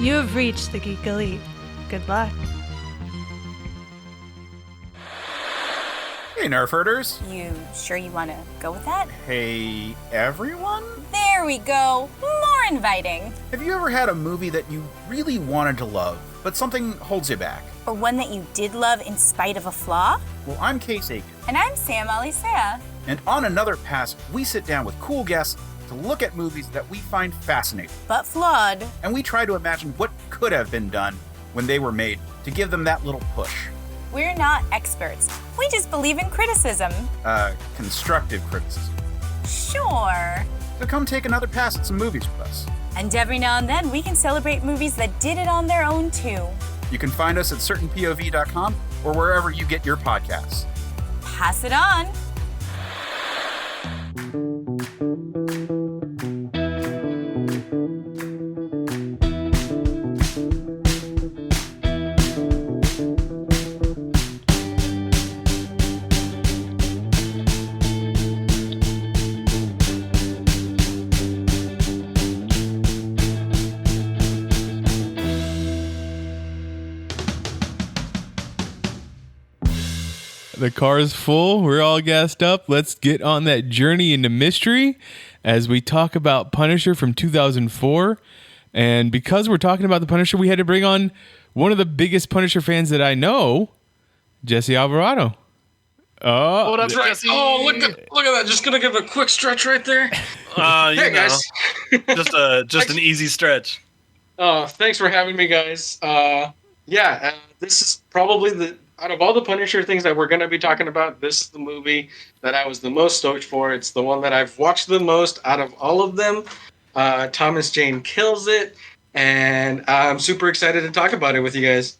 You have reached the Geek Elite. Good luck. Hey, Nerf herders. You sure you want to go with that? Hey, everyone. There we go. More inviting. Have you ever had a movie that you really wanted to love, but something holds you back? Or one that you did love in spite of a flaw? Well, I'm Case Aiken. And I'm Sam Alisea. And on Another Pass, we sit down with cool guests to look at movies that we find fascinating. But flawed. And we try to imagine what could have been done when they were made to give them that little push. We're not experts. We just believe in criticism. Constructive criticism. Sure. So come take another pass at some movies with us. And every now and then, we can celebrate movies that did it on their own, too. You can find us at certainpov.com or wherever you get your podcasts. Pass it on. The car is full. We're all gassed up. Let's get on that journey into mystery as we talk about Punisher from 2004. And because we're talking about the Punisher, we had to bring on one of the biggest Punisher fans that I know, Jesse Alvarado. Oh, that's right. Jesse. Oh, look at that. Just gonna give a quick stretch right there. Hey guys. just an easy stretch. Thanks for having me, guys. This is probably out of all the Punisher things that we're going to be talking about, this is the movie that I was the most stoked for. It's the one that I've watched the most out of all of them. Thomas Jane kills it, and I'm super excited to talk about it with you guys.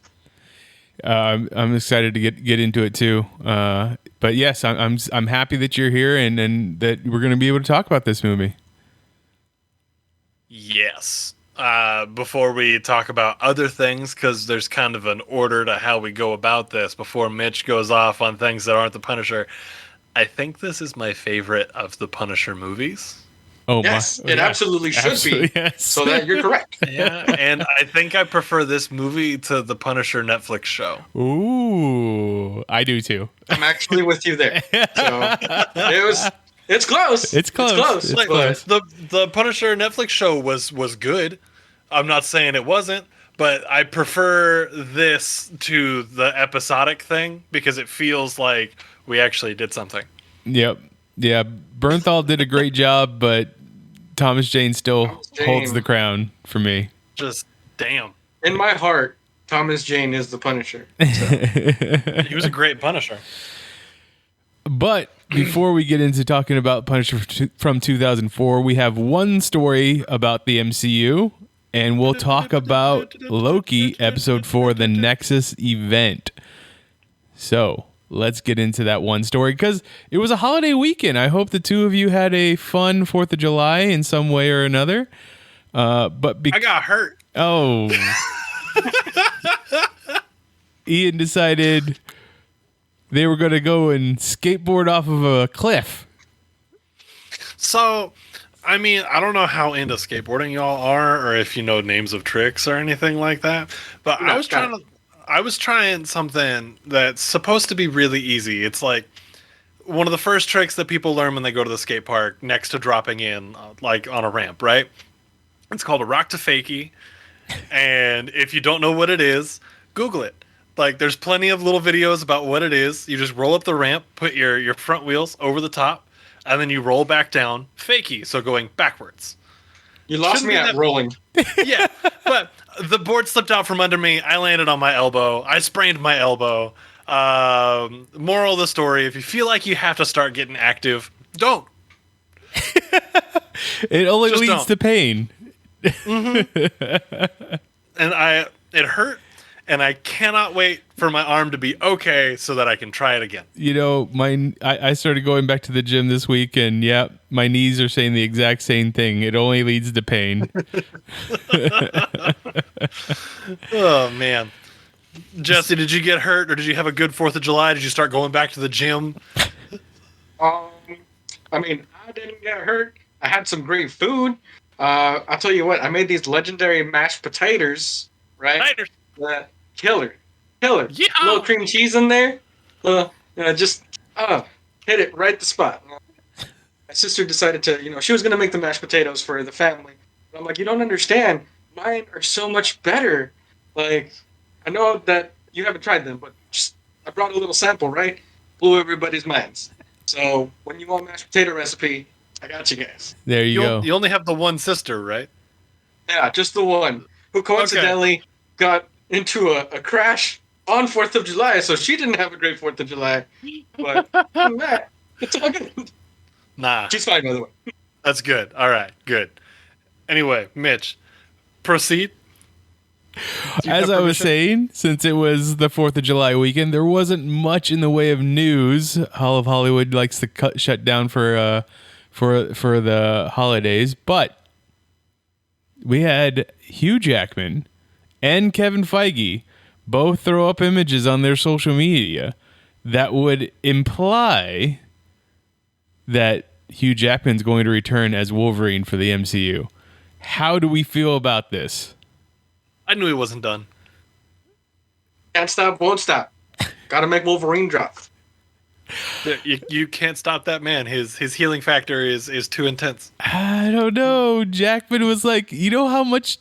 I'm excited to get into it too. But yes, I'm happy that you're here and that we're going to be able to talk about this movie. Yes. Before we talk about other things, because there's kind of an order to how we go about this before Mitch goes off on things that aren't the Punisher, I think this is my favorite of the Punisher movies. Oh, yes, it absolutely should be. Yes. So that you're correct. Yeah, and I think I prefer this movie to the Punisher Netflix show. Ooh, I do too. I'm actually with you there. So it's close. It's close. The Punisher Netflix show was good. I'm not saying it wasn't, but I prefer this to the episodic thing because it feels like we actually did something. Yep. Yeah. Bernthal did a great job, but Thomas Jane still holds the crown for me. Just damn. In my heart, Thomas Jane is the Punisher. So. He was a great Punisher. But before we get into talking about Punisher from 2004, we have one story about the MCU, and we'll talk about Loki, Episode 4, the Nexus event. So let's get into that one story, because it was a holiday weekend. I hope the two of you had a fun 4th of July in some way or another. I got hurt. Oh. Ian decided they were going to go and skateboard off of a cliff. So, I mean, I don't know how into skateboarding y'all are, or if you know names of tricks or anything like that. But I was trying something that's supposed to be really easy. It's like one of the first tricks that people learn when they go to the skate park next to dropping in, like on a ramp, right? It's called a rock to fakie. And if you don't know what it is, Google it. Like, there's plenty of little videos about what it is. You just roll up the ramp, put your front wheels over the top, and then you roll back down, fakie, so going backwards. You lost me at rolling. Yeah, but the board slipped out from under me. I landed on my elbow. I sprained my elbow. Moral of the story, if you feel like you have to start getting active, don't. It only leads to pain. Mm-hmm. And it hurt. And I cannot wait for my arm to be okay so that I can try it again. You know, I started going back to the gym this week, and yeah, my knees are saying the exact same thing. It only leads to pain. Oh, man. Jesse, did you get hurt, or did you have a good 4th of July? Did you start going back to the gym? I mean, I didn't get hurt. I had some great food. I'll tell you what, I made these legendary mashed potatoes, right? Killer. Yeah. A little cream cheese in there. Just hit it right the spot. My sister decided to, she was going to make the mashed potatoes for the family. But I'm like, you don't understand. Mine are so much better. Like, I know that you haven't tried them, but I brought a little sample, right? Blew everybody's minds. So when you want mashed potato recipe, I got you guys. There you go. You only have the one sister, right? Yeah, just the one who coincidentally got into a crash on 4th of July, so she didn't have a great 4th of July. But it's all good. Nah. She's fine, by the way. That's good. All right, good. Anyway, Mitch, proceed. As I was saying, since it was the 4th of July weekend, there wasn't much in the way of news. All of Hollywood likes to shut down for the holidays, but we had Hugh Jackman and Kevin Feige both throw up images on their social media that would imply that Hugh Jackman's going to return as Wolverine for the MCU. How do we feel about this? I knew he wasn't done. Can't stop, won't stop. Gotta make Wolverine drop. You can't stop that man. His healing factor is too intense. I don't know. Jackman was like, you know how much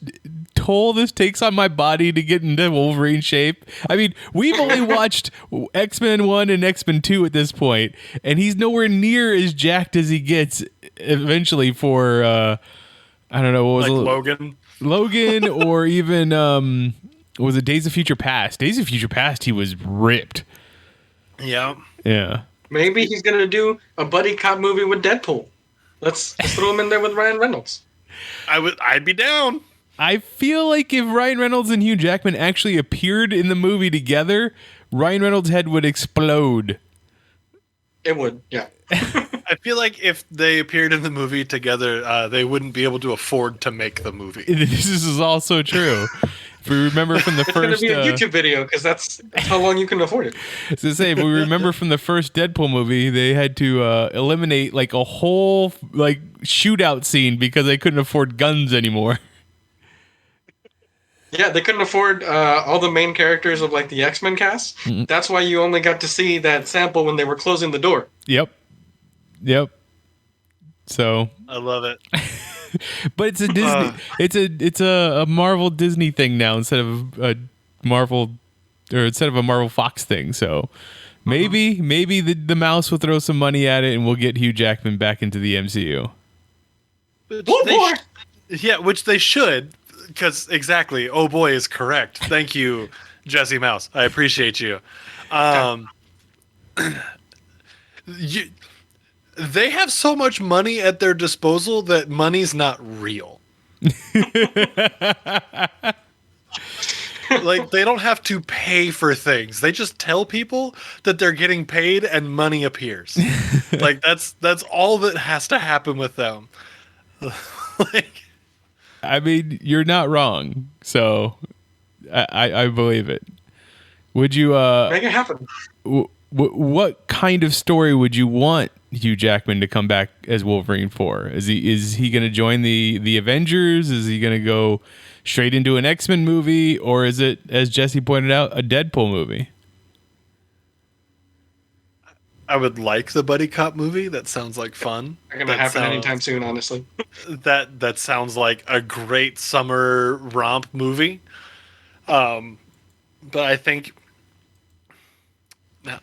toll this takes on my body to get into Wolverine shape? I mean, we've only watched X-Men 1 and X-Men 2 at this point, and he's nowhere near as jacked as he gets eventually for, I don't know, what was Logan? Logan, or even, was it Days of Future Past? Days of Future Past, he was ripped. Yeah. Yeah. Maybe he's gonna do a buddy cop movie with Deadpool. Let's throw him in there with Ryan Reynolds. I'd be down. I feel like if Ryan Reynolds and Hugh Jackman actually appeared in the movie together, Ryan Reynolds' head would explode. It would, yeah. I feel like if they appeared in the movie together, they wouldn't be able to afford to make the movie. This is also true. If we remember from the It's first... going to be a YouTube video, because that's how long you can afford it. To say, if we remember from the first Deadpool movie, they had to eliminate like a whole shootout scene because they couldn't afford guns anymore. Yeah, they couldn't afford all the main characters of like the X-Men cast. Mm-hmm. That's why you only got to see that sample when they were closing the door. Yep. So I love it. But it's a Disney. It's a Marvel Disney thing now instead of a Marvel Fox thing. So maybe the mouse will throw some money at it and we'll get Hugh Jackman back into the MCU. Which they should, because exactly. Oh boy is correct. Thank you, Jesse Mouse. I appreciate you. They have so much money at their disposal that money's not real. Like, they don't have to pay for things. They just tell people that they're getting paid and money appears. Like, that's all that has to happen with them. Like, I mean, you're not wrong. So I believe it. Would you make it happen? What kind of story would you want Hugh Jackman to come back as Wolverine for? Is he going to join the Avengers? Is he going to go straight into an X-Men movie, or is it, as Jesse pointed out, a Deadpool movie? I would like the buddy cop movie. That sounds like fun. Not gonna happen anytime soon, honestly. That sounds like a great summer romp movie. But I think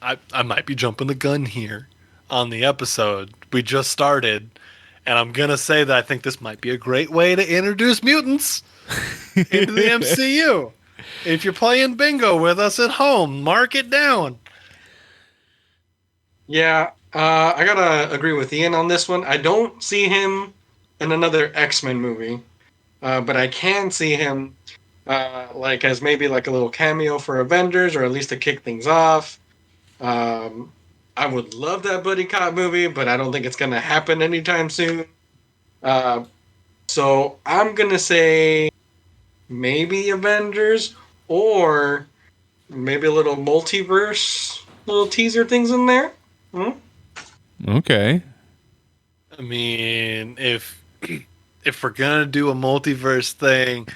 I might be jumping the gun here on the episode. We just started, and I'm gonna say that I think this might be a great way to introduce mutants into the MCU. If you're playing bingo with us at home, mark it down. Yeah, I gotta agree with Ian on this one. I don't see him in another X-Men movie, but I can see him as maybe like a little cameo for Avengers, or at least to kick things off. I would love that buddy cop movie, but I don't think it's gonna happen anytime soon. So I'm gonna say maybe Avengers, or maybe a little multiverse, little teaser things in there. Okay. I mean, if we're gonna do a multiverse thing,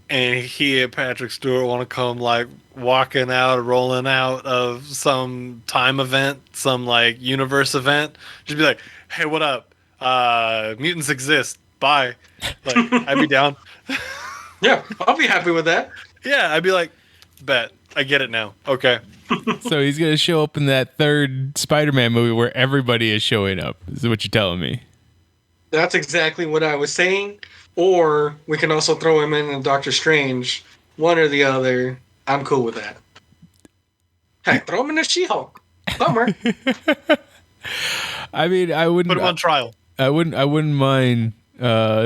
and he and Patrick Stewart want to come like walking out, rolling out of some time event, some like universe event, just be like, "Hey, what up? Mutants exist. Bye." Like, I'd be down. Yeah, I'll be happy with that. Yeah, I'd be like, "Bet, I get it now." Okay. So he's going to show up in that third Spider-Man movie where everybody is showing up. Is what you're telling me? That's exactly what I was saying. Or we can also throw him in Doctor Strange. One or the other. I'm cool with that. Hey, throw him in a She-Hulk. Bummer. I mean, I wouldn't Put him on trial. I wouldn't mind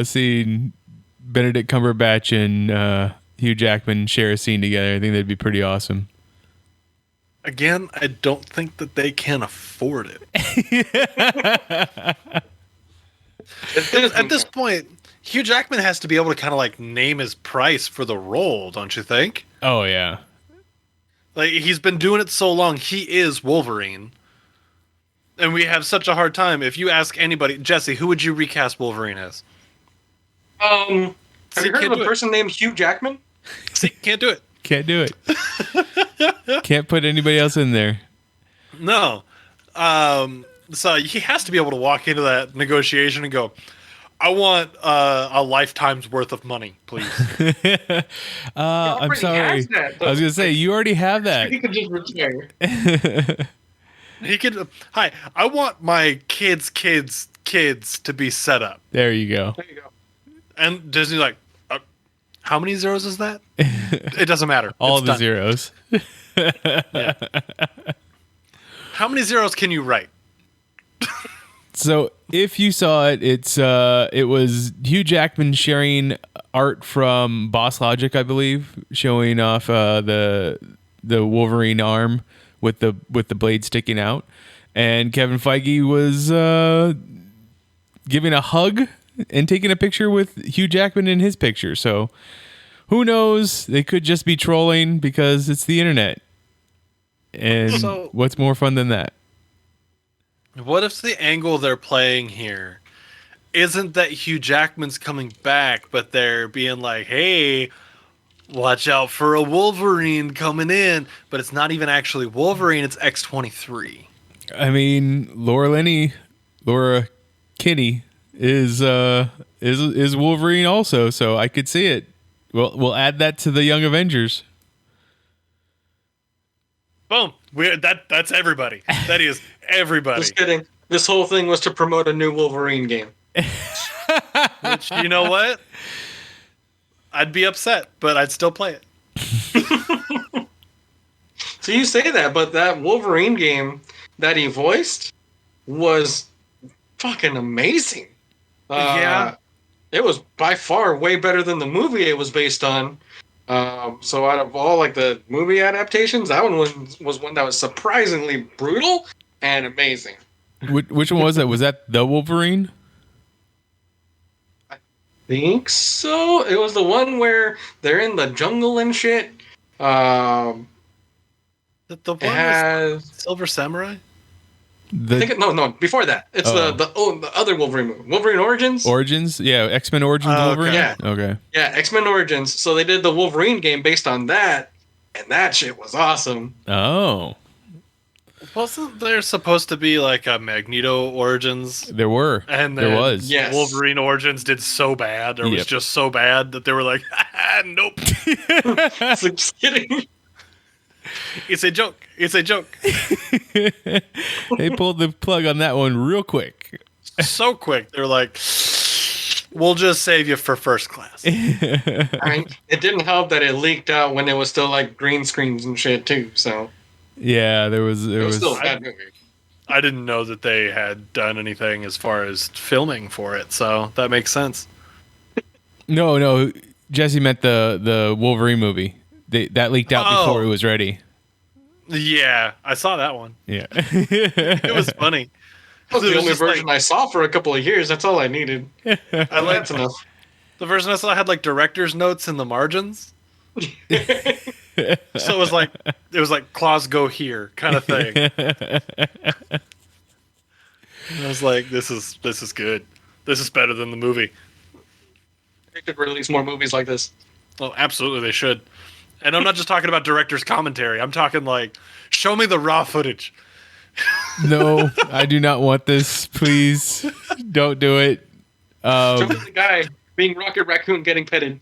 seeing Benedict Cumberbatch and Hugh Jackman share a scene together. I think that'd be pretty awesome. Again, I don't think that they can afford it. At this point, Hugh Jackman has to be able to kind of like name his price for the role, don't you think? Oh yeah. Like, he's been doing it so long, he is Wolverine. And we have such a hard time. If you ask anybody, Jesse, who would you recast Wolverine as? Have you heard can't of do a it. person named Hugh Jackman? See, can't do it. Can't do it. Can't put anybody else in there. No. So he has to be able to walk into that negotiation and go, "I want a lifetime's worth of money, please." I'm already sorry. has that, I was gonna say you already have that. He could just retire. He could. Hi, I want my kids' to be set up. There you go. There you go. And Disney's like, how many zeros is that? It doesn't matter. All It's the done. zeros. Yeah. How many zeros can you write? So if you saw it, it was Hugh Jackman sharing art from Boss Logic, I believe, showing off the Wolverine arm with the blade sticking out, and Kevin Feige was giving a hug and taking a picture with Hugh Jackman in his picture. So who knows? They could just be trolling because it's the internet. And So- what's more fun than that? What if the angle they're playing here isn't that Hugh Jackman's coming back, but they're being like, "Hey, watch out for a Wolverine coming in," but it's not even actually Wolverine, it's X-23. I mean, Laura Kinney is Wolverine also, so I could see it. We'll add that to the Young Avengers. Boom. That's everybody. That is everybody. Just kidding. This whole thing was to promote a new Wolverine game. Which, you know what? I'd be upset, but I'd still play it. So you say that, but that Wolverine game that he voiced was fucking amazing. Yeah. It was by far way better than the movie it was based on. So out of all like the movie adaptations, that one was one that was surprisingly brutal and amazing. Which one was that? Was that the Wolverine? Think so. It was the one where they're in the jungle and shit. The It one has. was Silver Samurai? I think no. Before that, it's Oh. the other Wolverine movie, Wolverine Origins. Origins? Yeah, X-Men Origins Okay. Wolverine? Yeah. Okay. Yeah, X-Men Origins. So they did the Wolverine game based on that, and that shit was awesome. Oh. Wasn't there supposed to be like a Magneto Origins? There were. And There then was. Yes. Wolverine Origins did so bad, or Yep. was just so bad that they were like, nope. So just kidding. It's a joke. It's a joke. They pulled the plug on that one real quick. So quick. They're like, we'll just save you for first class. Right? It didn't help that it leaked out when it was still like green screens and shit too. So Yeah, there was it was still a bad movie. I didn't know that they had done anything as far as filming for it, so that makes sense. No, Jesse meant the Wolverine movie. That leaked out before it was ready. Yeah, I saw that one. Yeah. It was funny. That was It the was only just version like- I saw for a couple of years. That's all I needed. I That's liked enough. the version I saw had like director's notes in the margins. So it was like claws go here kind of thing. I was like, this is good. This is better than the movie. They should release more movies like this. Well, absolutely they should. And I'm not just talking about director's commentary. I'm talking like, show me the raw footage. No, I do not want this. Please don't do it. Show me the guy being Rocket Raccoon getting petted.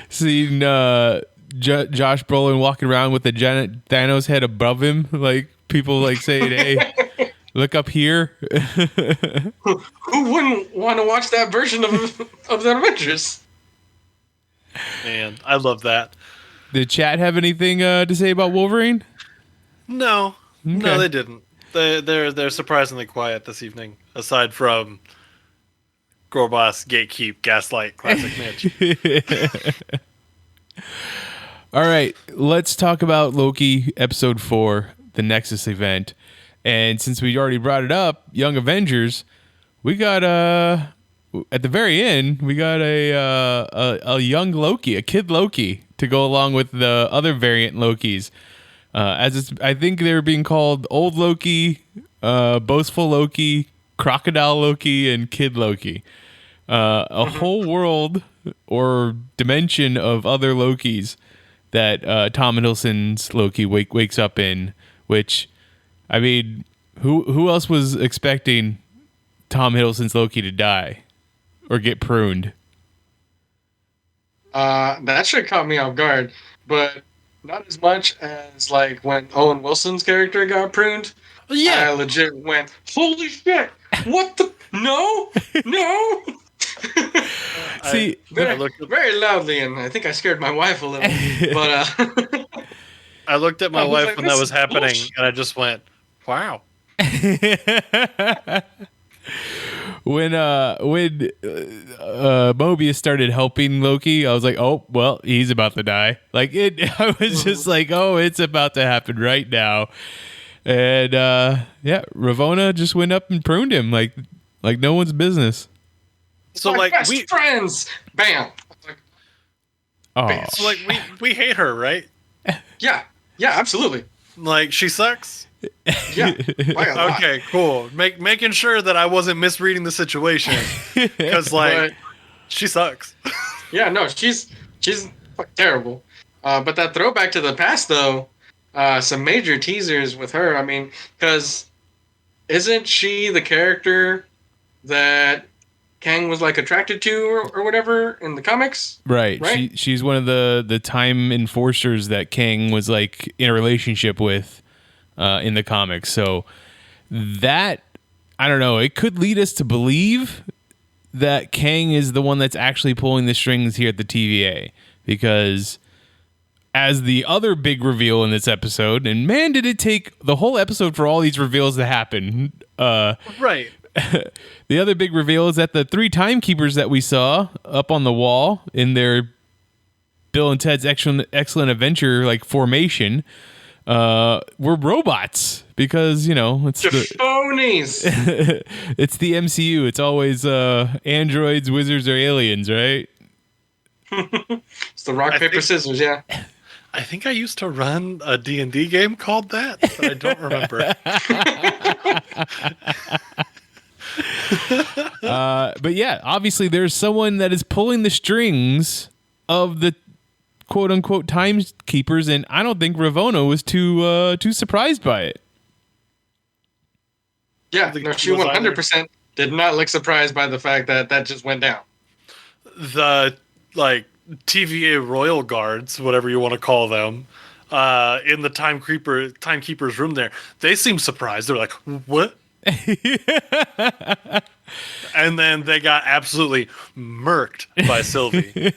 Seen Josh Brolin walking around with the giant Thanos head above him, like people like saying, "Hey, look up here." Who wouldn't want to watch that version of the Avengers? Man, I love that. Did chat have anything to say about Wolverine? No, no, Okay. they didn't. They're surprisingly quiet this evening, aside from Gorboss, Gatekeep, Gaslight, Classic Mitch. All right, let's talk about Loki episode 4, the Nexus event. And since we already brought it up, Young Avengers, we got at the very end, we got a young Loki, a kid Loki to go along with the other variant Lokis. I think they're being called Old Loki, Boastful Loki, Crocodile Loki, and Kid Loki. A whole world or dimension of other Lokis that Tom Hiddleston's Loki wakes up in. Which, I mean, who else was expecting Tom Hiddleston's Loki to die or get pruned? That should caught me off guard, but not as much as like when Owen Wilson's character got pruned. Yeah. I legit went, holy shit! What the? No, no. See, Very loudly, and I think I scared my wife a little. But I looked at my I was wife like, when that this was is happening, bullshit. and I just went, "Wow." when Mobius started helping Loki, I was like, oh well, he's about to die. Like it, I was just like, oh, it's about to happen right now. And yeah, Ravonna just went up and pruned him like no one's business. So my like best friends, bam. Like, Oh, so like we hate her, right? yeah, absolutely. Like she sucks. Yeah. By a lot. Okay, cool. Making sure that I wasn't misreading the situation because like But- she sucks. Yeah, no, she's fucking terrible. But that throwback to the past, though, some major teasers with her. I mean, because isn't she the character that Kang was like attracted to or whatever in the comics? right. Right? She's one of the time enforcers that Kang was like in a relationship with in the comics. So that, I don't know, it could lead us to believe that Kang is the one that's actually pulling the strings here at the TVA, because as the other big reveal in this episode, and man, did it take the whole episode for all these reveals to happen. Right. The other big reveal is that the 3 timekeepers that we saw up on the wall in their Bill and Ted's Excellent Adventure like formation were robots, because it's Japhonies. it's the MCU. It's always androids, wizards, or aliens, right? It's the rock, paper, think- scissors, yeah. I think I used to run a D&D game called that, but I don't remember. But yeah, obviously there's someone that is pulling the strings of the quote unquote timekeepers, and I don't think Ravonna was too surprised by it. Yeah, think no, she she was either. 100% did not look surprised by the fact that just went down. The like TVA Royal Guards, whatever you want to call them, in the timekeeper's room there, they seem surprised. They're like, "What?" And then they got absolutely murked by Sylvie.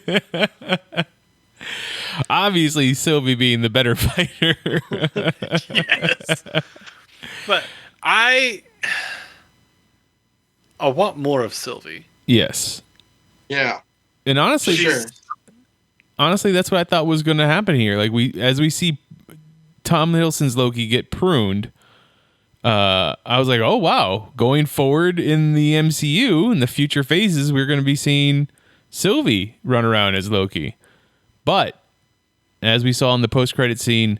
Obviously, Sylvie being the better fighter. Yes. But I want more of Sylvie. Yes, Yeah. and honestly, Sure. that's what I thought was going to happen here. Like as we see Tom Hiddleston's Loki get pruned, I was like, oh wow, going forward in the MCU in the future phases, we're going to be seeing Sylvie run around as Loki. But as we saw in the post-credit scene,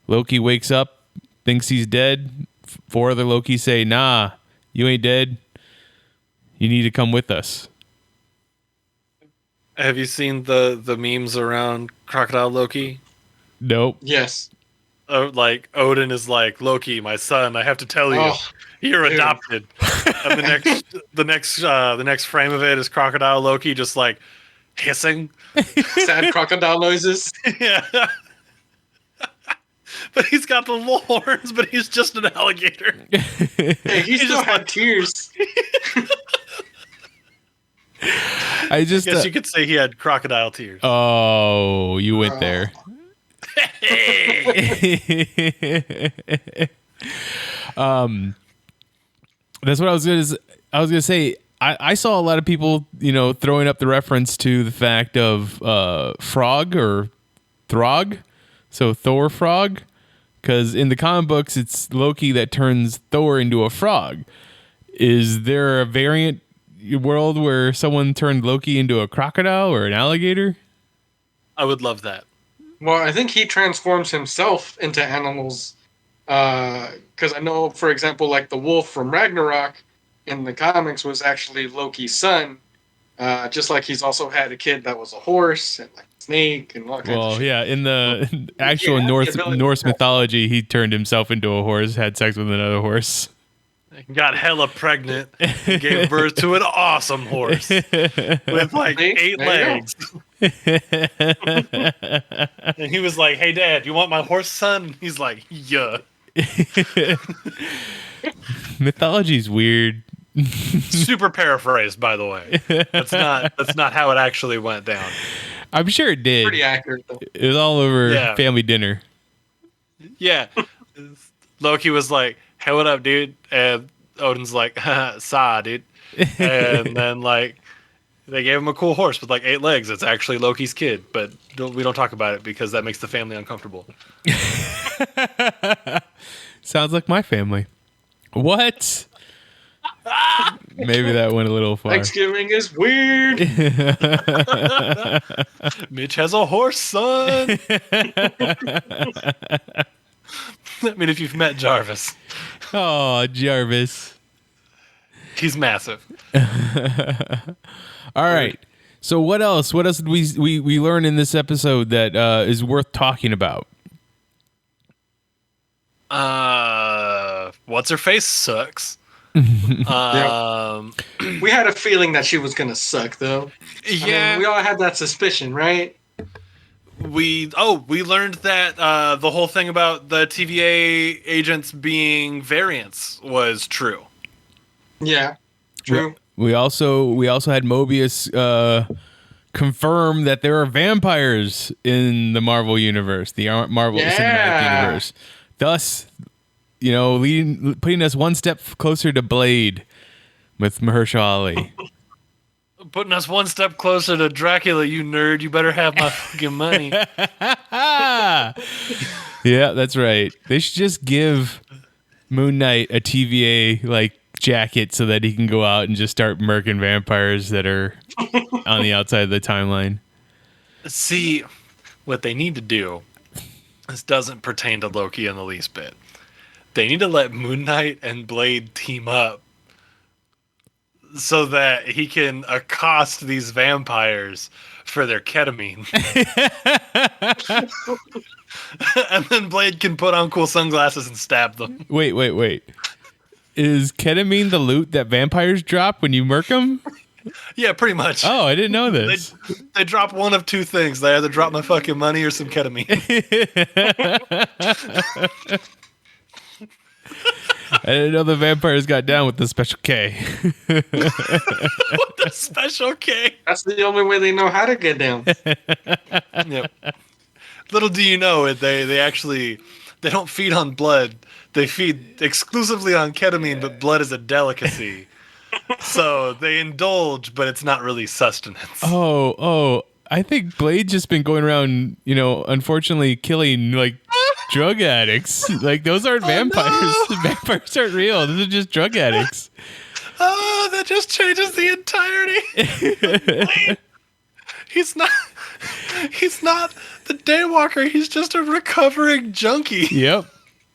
Loki wakes up, thinks he's dead, four other Lokis say, "Nah, you ain't dead. You need to come with us." Have you seen the memes around Crocodile Loki? Nope. Yes. Like Odin is like, Loki, my son, I have to tell you, Oh, you're dude. adopted. And the next frame of it is Crocodile Loki just like hissing. Sad crocodile noises. Yeah. But he's got the little horns, but he's just an alligator. Hey, he still just had like- tears. I just. I guess you could say he had crocodile tears. Oh, you went there. That's what I was gonna say. I saw a lot of people, throwing up the reference to the fact of frog or Throg, so Thor frog, because in the comic books it's Loki that turns Thor into a frog. Is there a variant world where someone turned Loki into a crocodile or an alligator? I would love that. Well, I think he transforms himself into animals. Because I know, for example, like the wolf from Ragnarok in the comics was actually Loki's son. Just like he's also had a kid that was a horse and like a snake and all kinds of Well, shit. yeah, in the actual Yeah, Norse the ability- Norse mythology, he turned himself into a horse, had sex with another horse. Got hella pregnant and gave birth to an awesome horse with like See? 8 There you legs. And he was like, "Hey, Dad, you want my horse, son?" He's like, "Yeah." Mythology's weird. Super paraphrased, by the way. That's not how it actually went down. I'm sure it did. Pretty accurate, though. It was all over Yeah. family dinner. Yeah. Loki was like, "Hey, what up, dude?" And Odin's like, "Saw, dude." And then like they gave him a cool horse with like 8 legs. It's actually Loki's kid, but we don't talk about it because that makes the family uncomfortable. Sounds like my family. What? Maybe that went a little far. Thanksgiving is weird. Mitch has a horse, son. I mean, if you've met Jarvis, Oh, Jarvis. he's massive. All right. So what else? What else did we learn in this episode that is worth talking about? What's her face sucks. We had a feeling that she was gonna suck, though. I mean, we all had that suspicion, right? We learned that the whole thing about the TVA agents being variants was true. Yeah, true. We also had Mobius confirm that there are vampires in the Marvel universe, the Marvel Cinematic Universe. Thus, putting us one step closer to Blade with Mahershala Ali. Putting us one step closer to Dracula, you nerd. You better have my fucking money. Yeah, that's right. They should just give Moon Knight a TVA jacket so that he can go out and just start murking vampires that are on the outside of the timeline. See, what they need to do, this doesn't pertain to Loki in the least bit. They need to let Moon Knight and Blade team up so that he can accost these vampires for their ketamine. And then Blade can put on cool sunglasses and stab them. Wait. Is ketamine the loot that vampires drop when you murk them? Yeah, pretty much. Oh, I didn't know this. They drop one of two things. They either drop my fucking money or some ketamine. I didn't know the vampires got down with the Special K. The Special K. That's the only way they know how to get down. Yep. Little do you know, they don't feed on blood. They feed exclusively on ketamine, but blood is a delicacy. So they indulge, but it's not really sustenance. Oh, I think Blade's just been going around, unfortunately killing drug addicts. Those aren't vampires. No. Vampires aren't real. Those are just drug addicts. Oh, that just changes the entirety. Blade, he's not the daywalker. He's just a recovering junkie. Yep.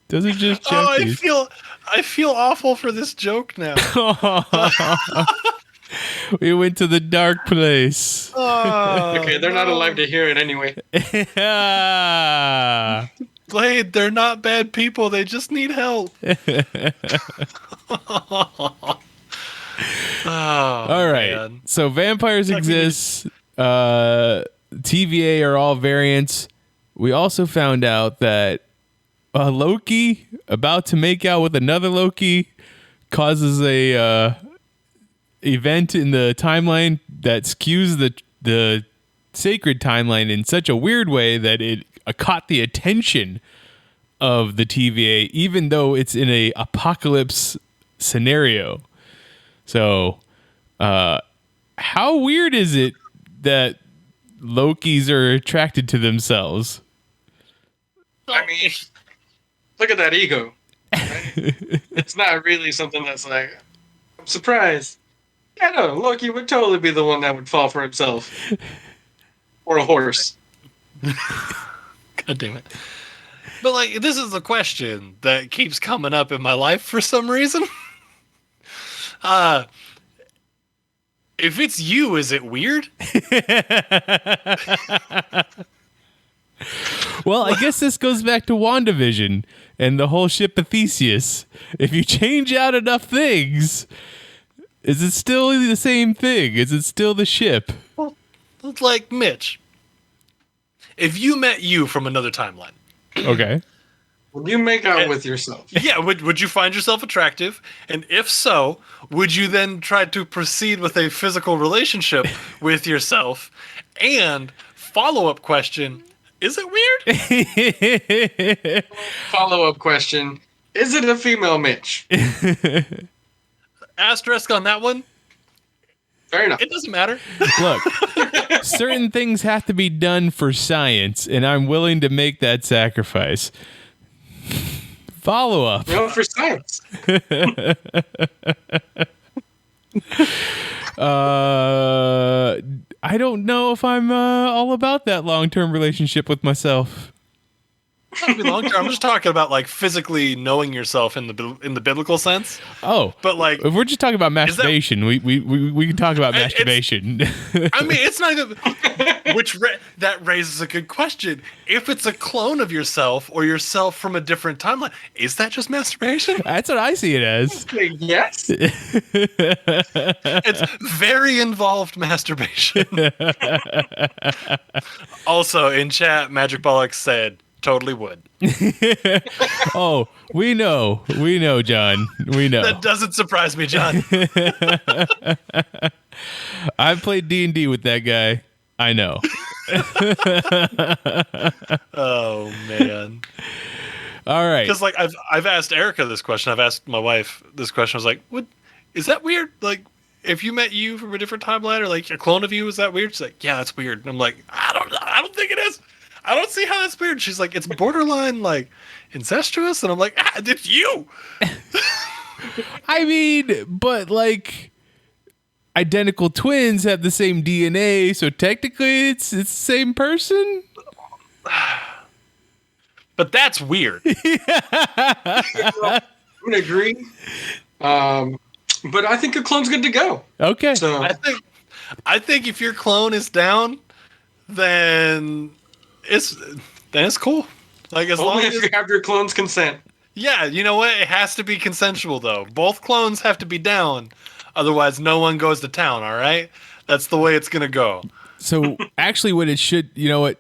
Those are just junkies. I feel awful for this joke now. We went to the dark place. Okay, they're not alive to hear it anyway. Blade, they're not bad people. They just need help. All right. Man. So vampires exist. TVA are all variants. We also found out that Loki about to make out with another Loki causes a event in the timeline that skews the sacred timeline in such a weird way that it caught the attention of the TVA, even though it's in a apocalypse scenario. So, how weird is it that Lokis are attracted to themselves? I mean, look at that ego. Right? It's not really something that's like, I'm surprised. Yeah, no, Loki would totally be the one that would fall for himself. Or a horse. God damn it. But, like, this is a question that keeps coming up in my life for some reason. If it's you, is it weird? Well, I guess this goes back to WandaVision and the whole ship of Theseus. If you change out enough things, is it still the same thing? Is it still the ship? Well, it's like Mitch. If you met you from another timeline. Okay. Would you make out with yourself? Yeah, would you find yourself attractive? And if so, would you then try to proceed with a physical relationship with yourself? And follow-up question, is it weird? Follow-up question, is it a female Mitch? Asterisk on that one. Fair enough. It doesn't matter. Look, certain things have to be done for science, and I'm willing to make that sacrifice. Follow up. No, for science. I don't know if I'm all about that long-term relationship with myself. Not be long term. I'm just talking about like physically knowing yourself in the biblical sense. Oh, but like if we're just talking about masturbation, we can talk about masturbation. I mean, it's not even. That raises a good question. If it's a clone of yourself or yourself from a different timeline, is that just masturbation? That's what I see it as. Yes. It's very involved masturbation. Also, in chat, Magic Bollocks said, totally would. Oh, we know, John. We know. That doesn't surprise me, John. I've played D&D with that guy. I know. Oh, man. All right. Because like I've asked Erica this question. I've asked my wife this question. I was like, "What? Is that weird? Like, if you met you from a different timeline or like a clone of you, is that weird?" She's like, "Yeah, that's weird." And I'm like, I don't think it is. I don't see how that's weird. She's like, "It's borderline like incestuous," and I'm like, "It's you." I mean, but like identical twins have the same DNA, so technically it's the same person. But that's weird. I would agree. But I think a clone's good to go. Okay. So I think if your clone is down, then it's cool. Like as long only as if you have your clone's consent. yeah, you know what? It has to be consensual though. Both clones have to be down. Otherwise, no one goes to town. All right, that's the way it's gonna go. So actually, what it should, you know what?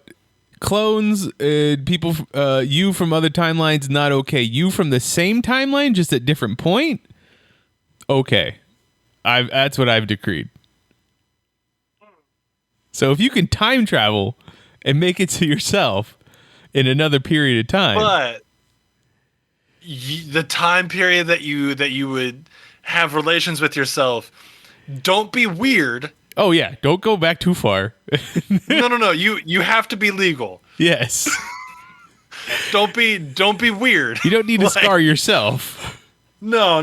Clones, people, you from other timelines, not okay. You from the same timeline, just at different point. Okay, that's what I've decreed. So if you can time travel and make it to yourself in another period of time, But the time period that you would have relations with yourself, don't be weird. oh yeah, don't go back too far. No. You have to be legal. Yes, Don't be weird. you don't need to Like, scar yourself. No.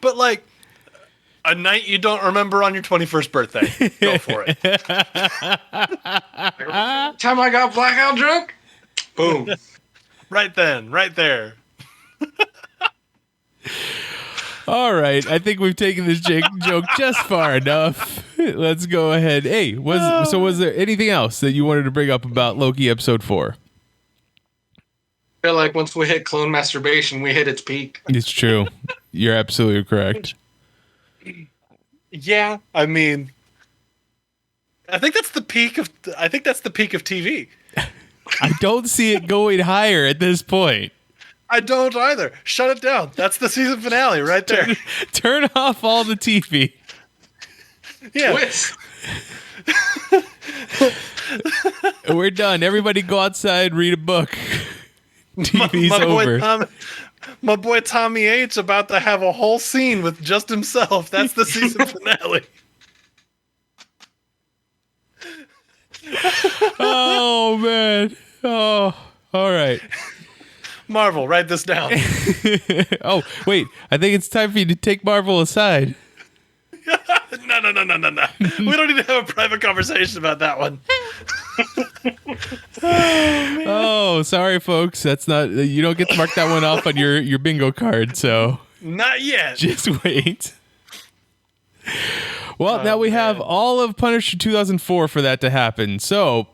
But like a night you don't remember on your 21st birthday. Go for it. Time I got blackout drunk, boom. Right then, right there. All right, I think we've taken this joke just far enough. Let's go ahead. Hey, was there anything else that you wanted to bring up about Loki episode 4? I feel like once we hit clone masturbation, we hit its peak. It's true. You're absolutely correct. Yeah, I mean, I think that's the peak of TV. I don't see it going higher at this point. I don't either. Shut it down. That's the season finale right there. Turn off all the TV. Yeah. Twist. We're done. Everybody go outside, read a book. TV's over. My boy Tommy H about to have a whole scene with just himself. That's the season finale. Oh, man. Oh, all right. Marvel, write this down. Oh, wait. I think it's time for you to take Marvel aside. No. We don't need to have a private conversation about that one. Oh, sorry, folks. That's not. You don't get to mark that one off on your bingo card. So Not yet. just wait. Well, now we have all of Punisher 2004 for that to happen. So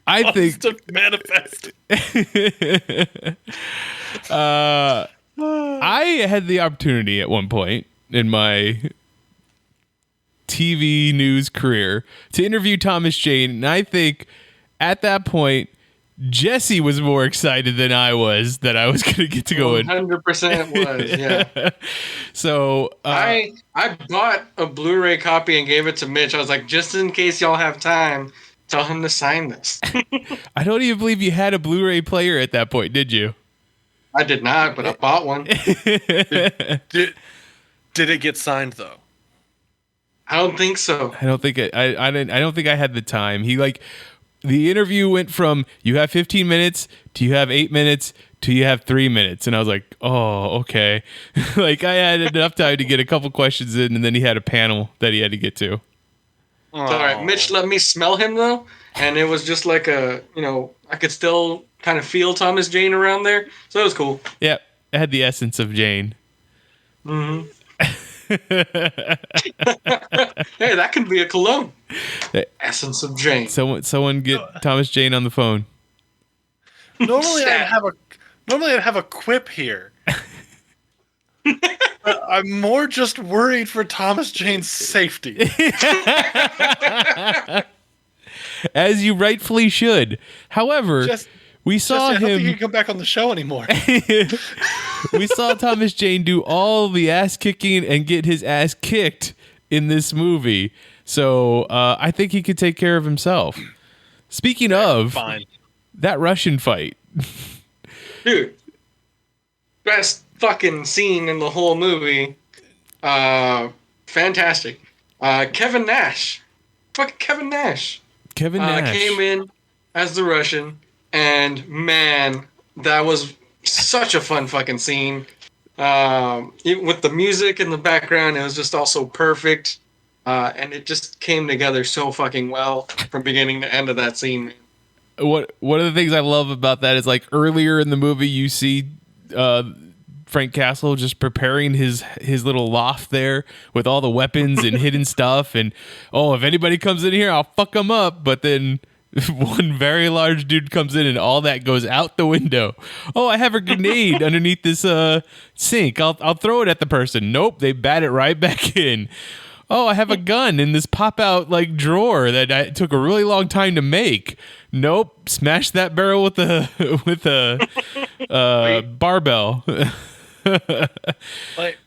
I think to manifest. I had the opportunity at one point in my TV news career to interview Thomas Jane, and I think at that point Jesse was more excited than I was that I was going to get to go in. 100% was, yeah. So I bought a Blu-ray copy and gave it to Mitch. I was like, just in case y'all have time, tell him to sign this. I don't even believe you had a Blu-ray player at that point, did you? I did not, but I bought one. Did it get signed though? I don't think so. I don't think I don't think I had the time. The interview went from you have 15 minutes to you have 8 minutes to you have 3 minutes, and I was like, oh, okay. Like I had enough time to get a couple questions in, and then he had a panel that he had to get to. It's all right. Mitch let me smell him though, and it was just like I could still kind of feel Thomas Jane around there, so it was cool. Yeah, it had the essence of Jane. Mm-hmm. Hey, that could be a cologne. Essence of Jane. Someone get Thomas Jane on the phone. Normally I'd have a quip here. But I'm more just worried for Thomas Jane's safety. As you rightfully should. However, we saw I don't think he him. can come back on the show anymore. We saw Thomas Jane do all the ass kicking and get his ass kicked in this movie. So I think he could take care of himself. Speaking of Fine. that Russian fight. Dude, best fucking scene in the whole movie. Fantastic. Kevin Nash. Fucking Kevin Nash. Kevin Nash came in as the Russian, and man, that was such a fun fucking scene. Even with the music in the background, it was just also perfect. And it just came together so fucking well from beginning to end of that scene. One of the things I love about that is like earlier in the movie you see Frank Castle just preparing his little loft there with all the weapons and hidden stuff, and if anybody comes in here I'll fuck them up. But then one very large dude comes in and all that goes out the window. Oh, I have a grenade underneath this sink. I'll throw it at the person. Nope, they bat it right back in. Oh, I have a gun in this pop-out like drawer that it took a really long time to make. Nope, smash that barrel with a barbell. Like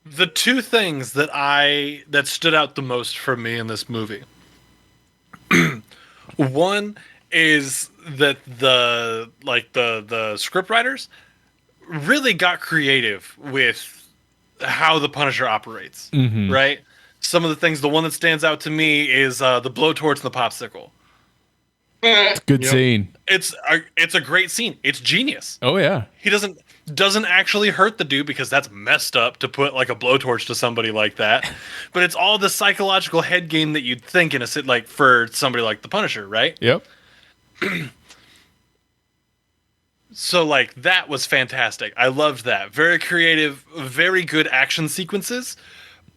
the two things that stood out the most for me in this movie. One is that the script writers really got creative with how the Punisher operates, right? Some of the things, the one that stands out to me is the blowtorch and the popsicle. Good scene. It's a great scene. It's genius. Oh yeah. He doesn't actually hurt the dude because that's messed up to put like a blowtorch to somebody like that. But it's all the psychological head game that you'd think in a sit like for somebody like the Punisher, right? Yep. So like that was fantastic. I loved that. Very creative, very good action sequences.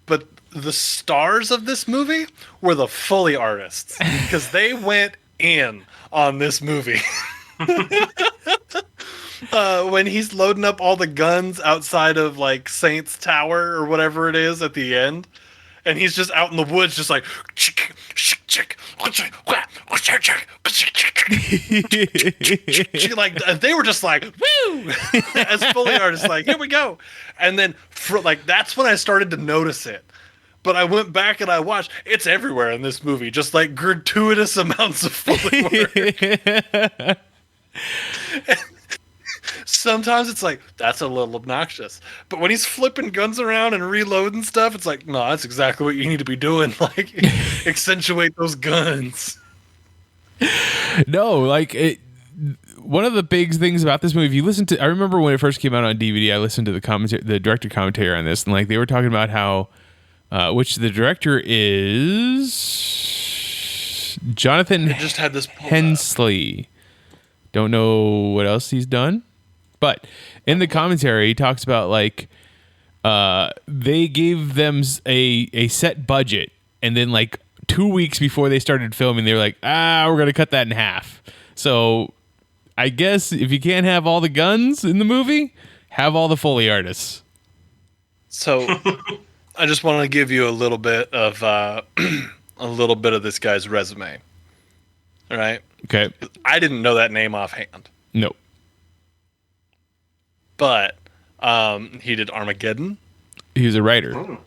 But the stars of this movie were the Foley artists because they went in on this movie. When he's loading up all the guns outside of like Saint's Tower or whatever it is at the end, and he's just out in the woods, just like like they were just like woo, as Foley artists, like here we go, and then that's when I started to notice it. But I went back and I watched. It's everywhere in this movie, just like gratuitous amounts of Foley work. Sometimes it's like, that's a little obnoxious. But when he's flipping guns around and reloading stuff, it's like, no, that's exactly what you need to be doing. Like, accentuate those guns. No, like, one of the big things about this movie, if you listen to, I remember when it first came out on DVD, I listened to the director commentary on this, and like, they were talking about how, which the director is Jonathan just had this Hensley. Don't know what else he's done. But in the commentary, he talks about like they gave them a set budget, and then like 2 weeks before they started filming, they were like, we're gonna cut that in half. So I guess if you can't have all the guns in the movie, have all the Foley artists. So I just want to give you a little bit of this guy's resume. All right. Okay. I didn't know that name offhand. Nope. But he did Armageddon. He was a writer. Oh.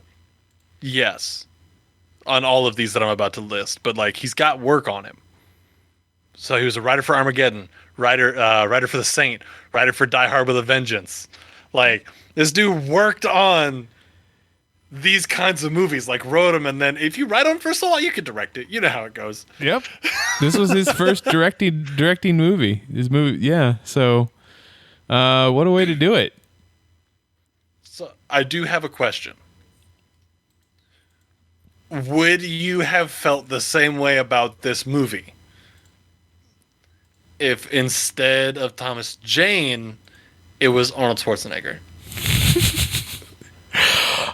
Yes. On all of these that I'm about to list. But like he's got work on him. So he was a writer for Armageddon, writer for The Saint, writer for Die Hard with a Vengeance. Like this dude worked on these kinds of movies, like wrote them, and then if you write them for so long, you can direct it. You know how it goes. Yep. This was his first directing movie. His movie, yeah. So, what a way to do it. So I do have a question. Would you have felt the same way about this movie if instead of Thomas Jane, it was Arnold Schwarzenegger?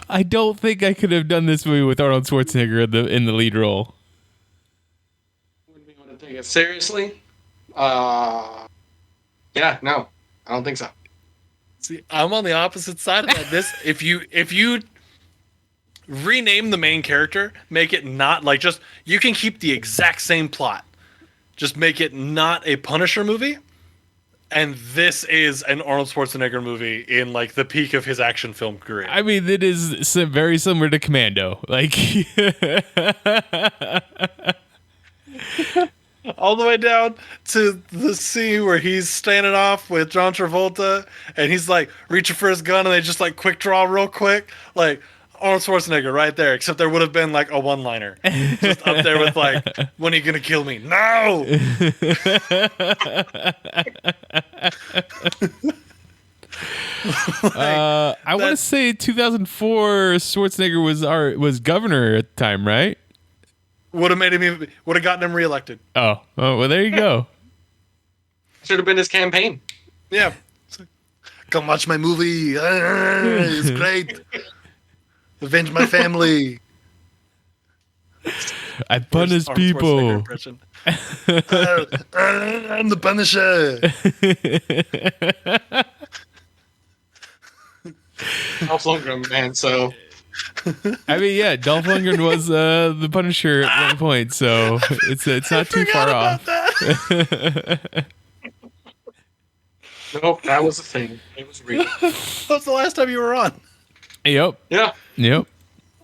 I don't think I could have done this movie with Arnold Schwarzenegger in the lead role. Wouldn't be able to take it seriously. Yeah, no, I don't think so. See, I'm on the opposite side of that. This, if you rename the main character, make it not like just, you can keep the exact same plot, just make it not a Punisher movie. And this is an Arnold Schwarzenegger movie in like the peak of his action film career. I mean, it is very similar to Commando. Like all the way down to the scene where he's standing off with John Travolta and he's like reaching for his gun and they just like quick draw real quick. Like Arnold Schwarzenegger right there, except there would have been like a one-liner just up there with like, when are you gonna kill me? No! I want to say 2004 Schwarzenegger was governor at the time, right? Would have gotten him reelected. Oh, well, there you go. Should have been his campaign. Yeah. Come watch my movie. It's great. Avenge my family. I punish people. I'm the Punisher. Dolph Lundgren, man. So, I mean, yeah, Dolph Lundgren was the Punisher at one point, so it's not too far off. nope, that was the thing. It was real. What's the last time you were on? Yep. Yeah. Yep.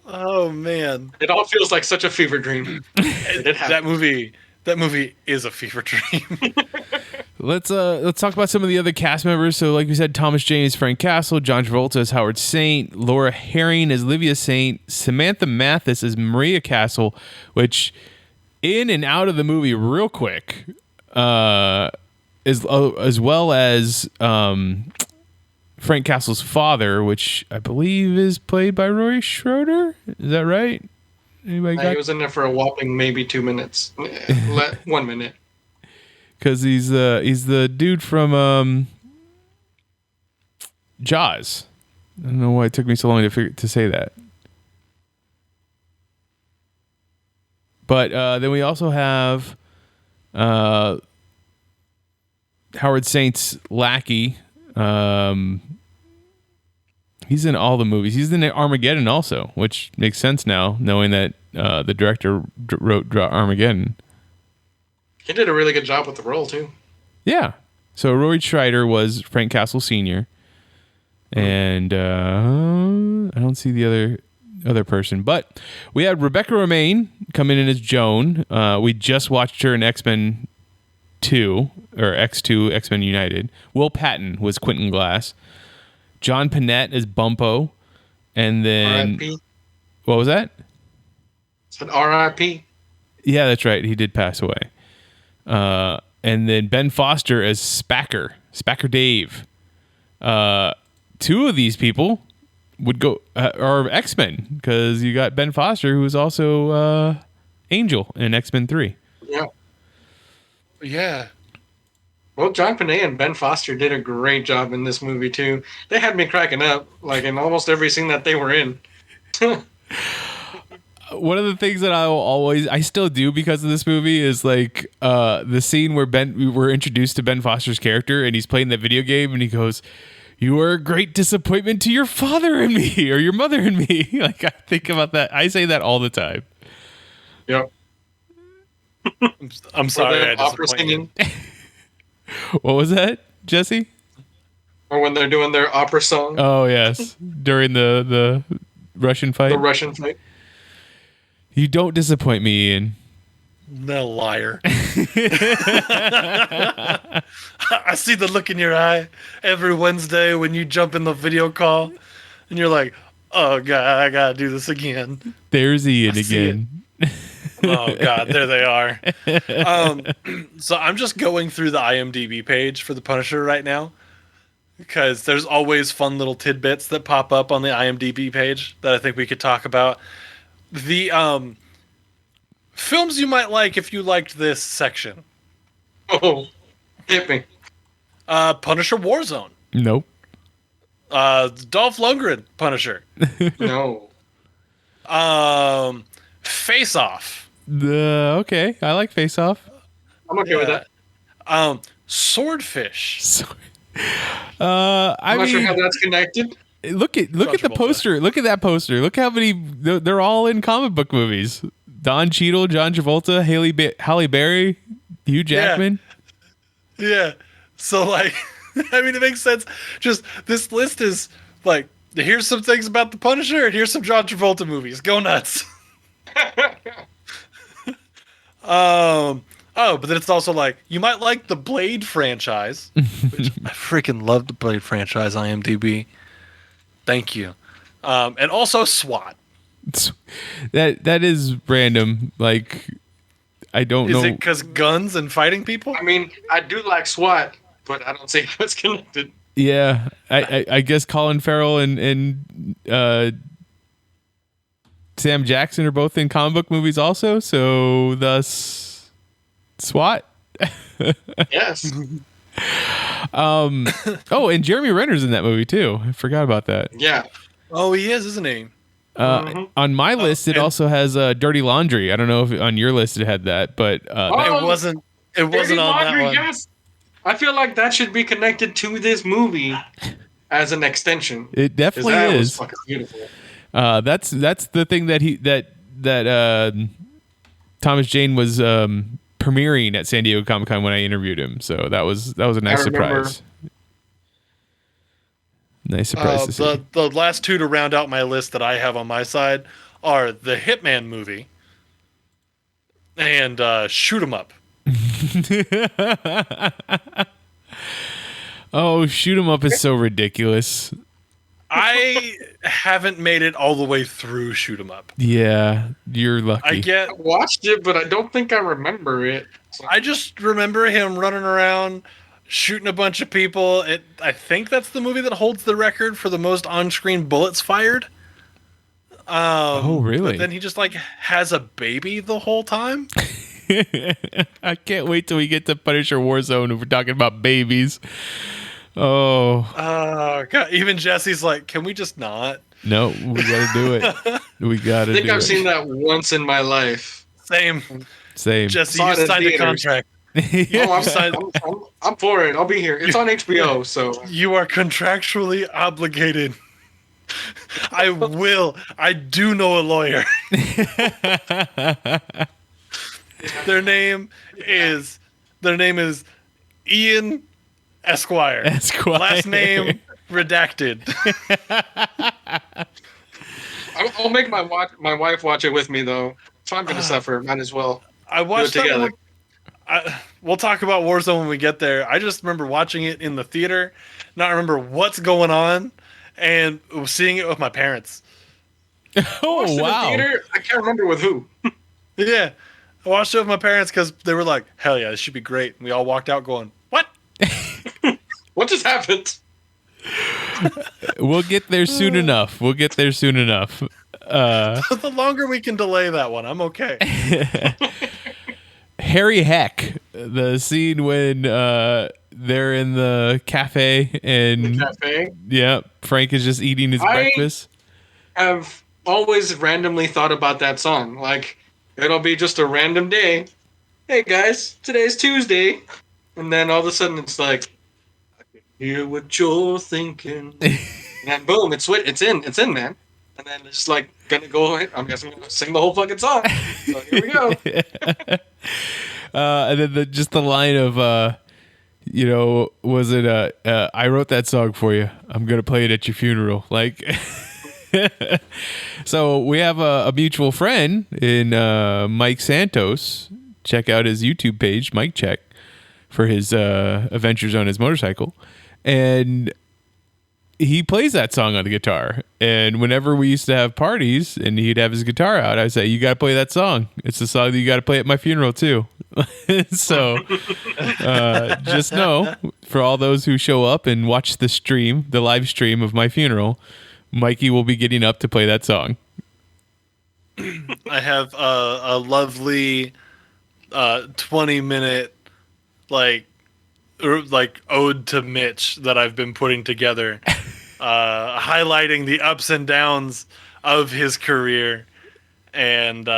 Oh man, it all feels like such a fever dream. That movie is a fever dream. Let's talk about some of the other cast members. So, like we said, Thomas Jane is Frank Castle, John Travolta as Howard Saint, Laura Herring as Livia Saint, Samantha Mathis as Maria Castle, which in and out of the movie real quick, as well as Frank Castle's father, which I believe is played by Roy Schroeder. Is that right? Anybody got? He was in there for a whopping maybe 2 minutes. 1 minute. Because he's the dude from Jaws. I don't know why it took me so long to say that. But then we also have Howard Saint's lackey. He's in all the movies. He's in Armageddon also, which makes sense now, knowing that the director wrote Armageddon. He did a really good job with the role, too. Yeah. So Roy Scheider was Frank Castle Sr. And I don't see the other person. But we had Rebecca Romijn coming in as Joan. We just watched her in X-Men 2, or X2, X-Men United. Will Patton was Quentin Glass. John Panette as Bumpo. And then... R.I.P. What was that? Said R.I.P. Yeah, that's right. He did pass away. And then Ben Foster as Spacker Dave. Two of these people would go are X-Men, because you got Ben Foster, who was also Angel in X-Men 3. Yeah. Yeah. Well, John Panay and Ben Foster did a great job in this movie, too. They had me cracking up, like, in almost every scene that they were in. One of the things that I still do because of this movie is like the scene where we were introduced to Ben Foster's character, and he's playing that video game, and he goes, "You are a great disappointment to your father and me, or your mother and me." Like, I think about that. I say that all the time. Yep. I'm sorry. I opera disappointed. singing. What was that, Jesse? Or when they're doing their opera song. Oh yes, during the Russian fight. The Russian fight. You don't disappoint me, Ian. No, liar. I see the look in your eye every Wednesday when you jump in the video call and you're like, "Oh God, I gotta do this again." There's Ian again. Oh God, there they are. So I'm just going through the IMDb page for the Punisher right now, because there's always fun little tidbits that pop up on the IMDb page that I think we could talk about. The films you might like if you liked this section. Oh, hit me. Punisher Warzone. Nope. Dolph Lundgren Punisher. No. Face Off. Okay, I like Face Off. I'm okay with that. Swordfish. I'm not sure how that's connected. Look at the poster. Look at that poster. Look how many. They're all in comic book movies. Don Cheadle, John Travolta, Halle Berry, Hugh Jackman. Yeah. So, like, I mean, it makes sense. Just this list is like, here's some things about the Punisher, and here's some John Travolta movies. Go nuts. Oh, but then it's also like, you might like the Blade franchise, which I freaking love the Blade franchise. IMDb. Thank you. And also SWAT. That is random. Like, I don't know. Is it because guns and fighting people? I mean, I do like SWAT, but I don't see how it's connected. Yeah, I guess Colin Farrell and Sam Jackson are both in comic book movies also, so thus SWAT. Yes. Oh, and Jeremy Renner's in that movie too. I forgot about that. Yeah. Oh, he is, isn't he? On my list, it also has Dirty Laundry. I don't know if on your list it had that, but It wasn't. It wasn't Dirty on Laundry, that one. yes. I feel like that should be connected to this movie as an extension. it definitely 'Cause that is. was fucking beautiful. That's the thing that Thomas Jane was premiering at San Diego Comic-Con when I interviewed him. So that was a nice surprise. Nice surprise to see. The last two to round out my list that I have on my side are the Hitman movie and Shoot 'Em Up. Oh, Shoot 'Em Up is so ridiculous. I haven't made it all the way through Shoot 'Em Up. Yeah, you're lucky. I watched it, but I don't think I remember it. I just remember him running around shooting a bunch of people. I think that's the movie that holds the record for the most on-screen bullets fired. Oh, really? But then he just like has a baby the whole time. I can't wait till we get to Punisher Warzone if we're talking about babies. Oh God. Even Jesse's like, can we just not? no, we gotta do it. We gotta I think do I've it. seen that once in my life. Same. Same. Jesse, Saw you it in signed a theaters. contract. Oh, Signed- I'm for it. I'll be here. It's on HBO, so You are contractually obligated. I do know a lawyer. Their name is Ian Esquire. Esquire. Last name redacted. I'll make my wife watch it with me though. If I'm gonna suffer, might as well. I watched Do it together. we'll talk about Warzone when we get there. I just remember watching it in the theater, not remember what's going on, and seeing it with my parents. Oh Watched it in wow. theater, I can't remember with who. Yeah, I watched it with my parents because they were like, "Hell yeah, this should be great." And we all walked out going, "What?" What just happened? We'll get there soon enough. The longer we can delay that one, I'm okay. Harry Heck, the scene when they're in the cafe and Cafe. yeah, Frank is just eating his breakfast. I've always randomly thought about that song. Like, it'll be just a random day. Hey guys, today's Tuesday. And then all of a sudden it's like, I can hear what you're thinking. And then boom, it's in, man. And then it's like gonna go ahead. I'm guessing I'm gonna sing the whole fucking song. So here we go. And then just the line of, was it, I wrote that song for you. I'm going to play it at your funeral. Like, so we have a mutual friend in Mike Santos. Check out his YouTube page, Mike Check, for his adventures on his motorcycle. And he plays that song on the guitar. And whenever we used to have parties and he'd have his guitar out, I'd say, you got to play that song. It's the song that you got to play at my funeral too. So just know, for all those who show up and watch the live stream of my funeral, Mikey will be getting up to play that song. I have a lovely 20-minute like ode to Mitch that I've been putting together, highlighting the ups and downs of his career, and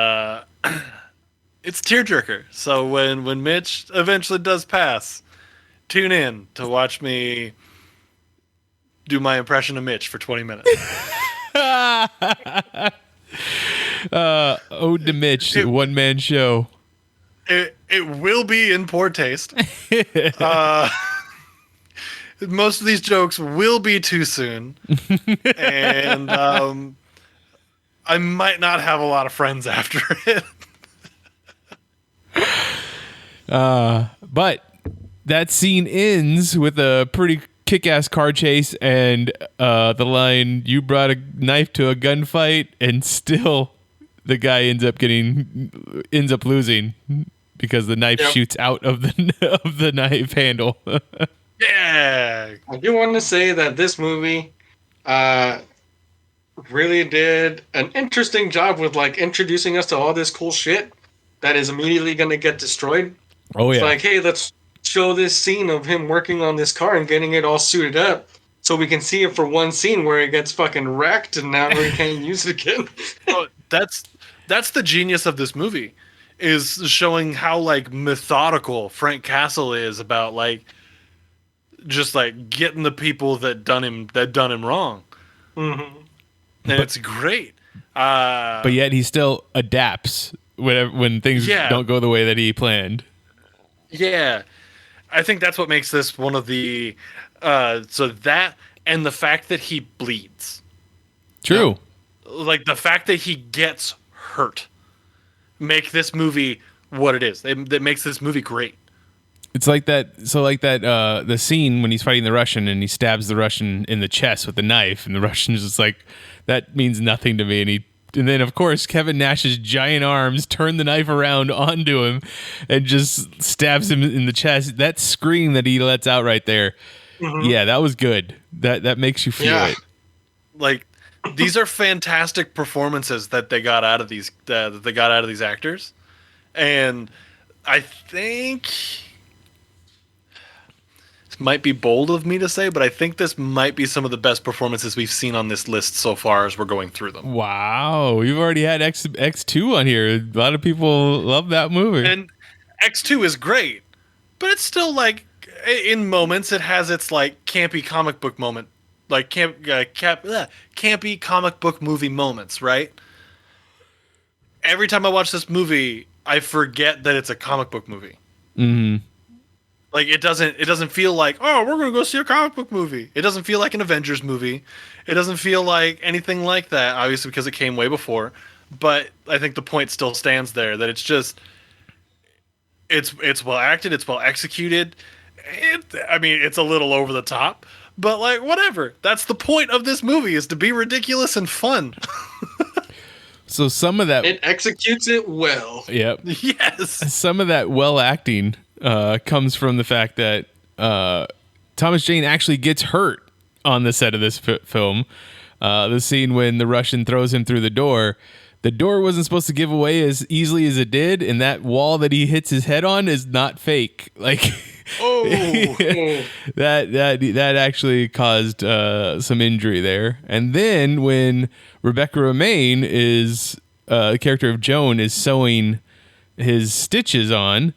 it's tearjerker. So when Mitch eventually does pass, tune in to watch me do my impression of Mitch for 20 minutes. Ode to Mitch, one-man show. It will be in poor taste. Most of these jokes will be too soon, and I might not have a lot of friends after it. But that scene ends with a pretty kick-ass car chase and the line, "You brought a knife to a gunfight," and still the guy ends up losing because the knife shoots out of the knife handle. Yeah. I do want to say that this movie really did an interesting job with like introducing us to all this cool shit that is immediately going to get destroyed. Oh yeah. It's like, hey, let's show this scene of him working on this car and getting it all suited up so we can see it for one scene where it gets fucking wrecked and now we can't use it again. Oh, that's the genius of this movie, is showing how like methodical Frank Castle is about like just like getting the people that done him wrong. Mm-hmm. And it's great. But yet he still adapts when things don't go the way that he planned. Yeah. I think that's what makes this one of the so that and the fact that he bleeds. True. Like the fact that he gets hurt make this movie what it is. That makes this movie great. It's like that. So like that. The scene when he's fighting the Russian and he stabs the Russian in the chest with the knife, and the Russian's just like, that means nothing to me. And then of course Kevin Nash's giant arms turn the knife around onto him and just stabs him in the chest. That scream that he lets out right there. Mm-hmm. Yeah, that was good. That makes you feel it. Like, these are fantastic performances that they got out of these actors, and I think might be bold of me to say, but I think this might be some of the best performances we've seen on this list so far as we're going through them. Wow, you've already had X2 on here. A lot of people love that movie. And X2 is great, but it's still like, in moments, it has its like campy comic book moment, like campy comic book movie moments, right? Every time I watch this movie, I forget that it's a comic book movie. Mm-hmm. Like it doesn't feel like, oh, we're gonna go see a comic book movie. It doesn't feel like an Avengers movie. It doesn't feel like anything like that, obviously because it came way before. But I think the point still stands there that it's well acted, it's well executed. It's a little over the top, but like whatever. That's the point of this movie, is to be ridiculous and fun. So some of that, it executes it well. Yep. Yes. Some of that well acting comes from the fact that Thomas Jane actually gets hurt on the set of this film. The scene when the Russian throws him through the door wasn't supposed to give away as easily as it did, and that wall that he hits his head on is not fake. Like, that actually caused some injury there. And then when Rebecca Romijn is the character of Joan is sewing his stitches on,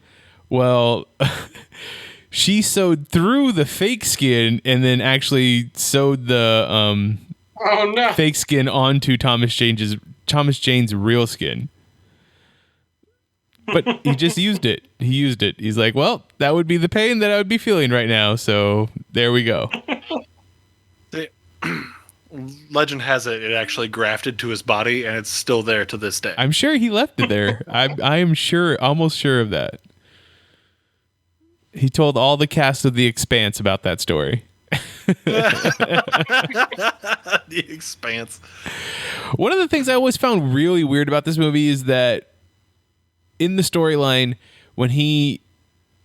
well, she sewed through the fake skin and then actually sewed the fake skin onto Thomas Jane's real skin. But he just used it. He used it. He's like, well, that would be the pain that I would be feeling right now. So there we go. Legend has it actually grafted to his body, and it's still there to this day. I'm sure he left it there. I am sure, almost sure of that. He told all the cast of The Expanse about that story. The Expanse. One of the things I always found really weird about this movie is that in the storyline, when he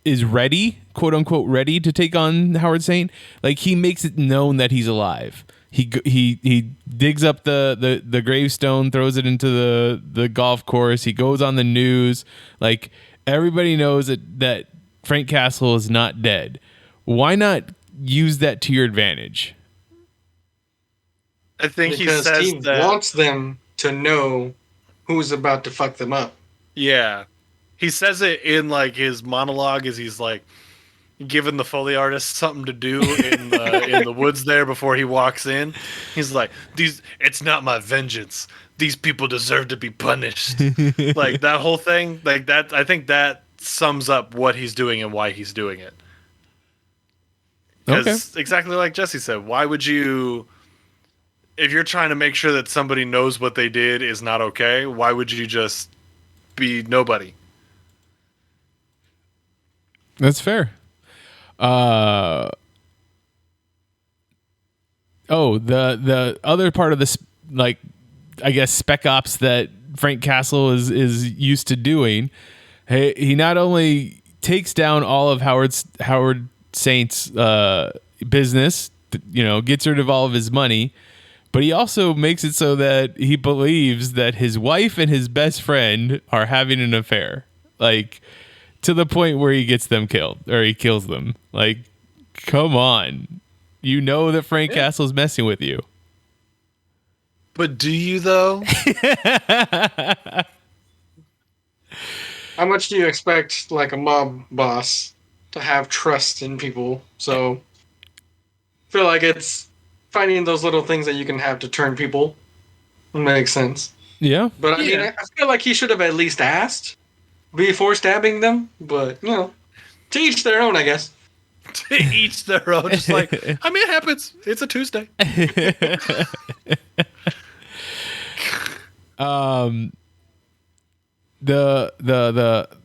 is ready, quote unquote, ready to take on Howard Saint, like he makes it known that he's alive. He digs up the gravestone, throws it into the golf course. He goes on the news. Like everybody knows that Frank Castle is not dead. Why not use that to your advantage? I think because he wants them to know who's about to fuck them up. Yeah. He says it in like his monologue as he's like giving the Foley artist something to do in the woods there before he walks in. He's like, it's not my vengeance. These people deserve to be punished. Like that whole thing, like that, I think that sums up what he's doing and why he's doing it. Because exactly like Jesse said, why would you, if you're trying to make sure that somebody knows what they did is not okay, why would you just be nobody? That's fair. The other part of this, like, I guess spec ops that Frank Castle is used to doing, he not only takes down all of Howard Saint's business, gets rid of all of his money, but he also makes it so that he believes that his wife and his best friend are having an affair, like to the point where he gets them killed, or he kills them. Like, come on, that Frank Castle's messing with you. But do you though? How much do you expect, like a mob boss, to have trust in people? So, I feel like it's finding those little things that you can have to turn people. Makes sense. Yeah. But I mean, I feel like he should have at least asked before stabbing them. But, to each their own, I guess. To each their own. Just like, I mean, it happens. It's a Tuesday. The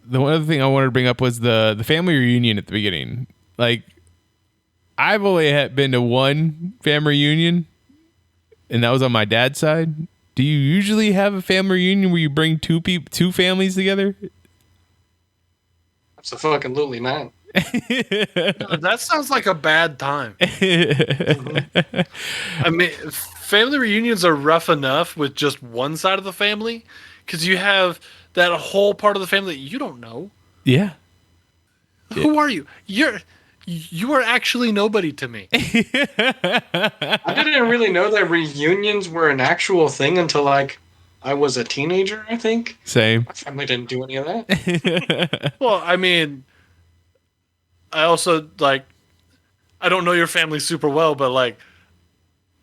one other thing I wanted to bring up was the family reunion at the beginning. Like, I've only been to one family reunion, and that was on my dad's side. Do you usually have a family reunion where you bring two families together? Absolutely not. That sounds like a bad time. I mean, family reunions are rough enough with just one side of the family, because you have that whole part of the family that you don't know. Yeah. Who are you? You are actually nobody to me. I didn't really know that reunions were an actual thing until like I was a teenager, I think. Same. My family didn't do any of that. Well, I mean, I also like, I don't know your family super well, but like,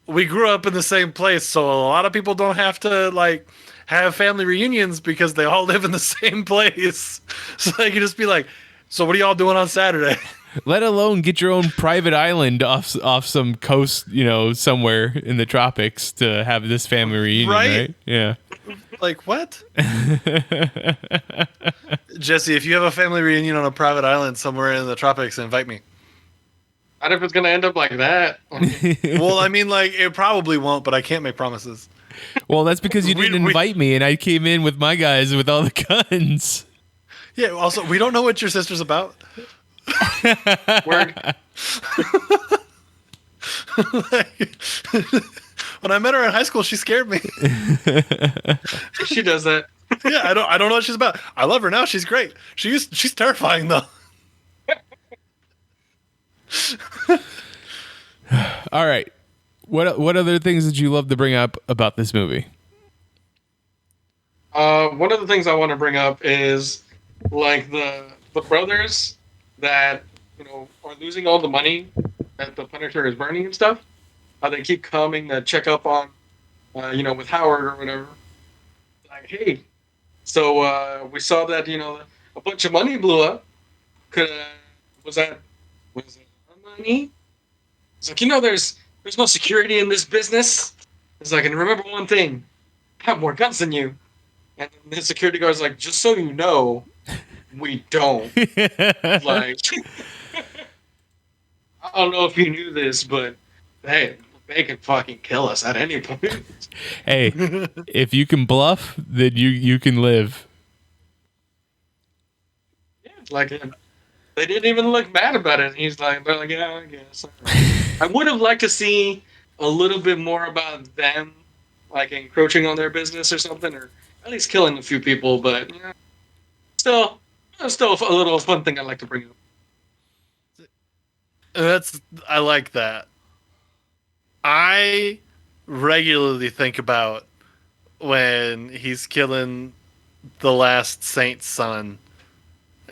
we grew up in the same place, so a lot of people don't have to like have family reunions because they all live in the same place. So they can just be like, so what are y'all doing on Saturday? Let alone get your own private island off some coast, somewhere in the tropics to have this family reunion, right? Yeah. Like, what? Jesse, if you have a family reunion on a private island somewhere in the tropics, invite me. I don't know if it's going to end up like that. Well, I mean, like, it probably won't, but I can't make promises. Well, that's because you didn't invite me, and I came in with my guys with all the guns. Yeah, also, we don't know what your sister's about. Word. Like, when I met her in high school, she scared me. She does that. Yeah, I don't know what she's about. I love her now. She's great. She's terrifying though. All right. What other things did you love to bring up about this movie? One of the things I want to bring up is like the brothers that are losing all the money that the Punisher is burning and stuff. How they keep coming to check up on, with Howard or whatever. Like, hey, so we saw that a bunch of money blew up. Was it our money? It's like there's no security in this business. It's like, and remember one thing, I have more guns than you. And the security guard's like, just so you know, we don't. Like, I don't know if you knew this, but hey, they can fucking kill us at any point. Hey, if you can bluff, then you can live. Yeah, like they didn't even look mad about it. They're like, yeah, I guess. I would have liked to see a little bit more about them, like encroaching on their business or something, or at least killing a few people. But still a little fun thing I'd like to bring up. I like that. I regularly think about when he's killing the last saint's son.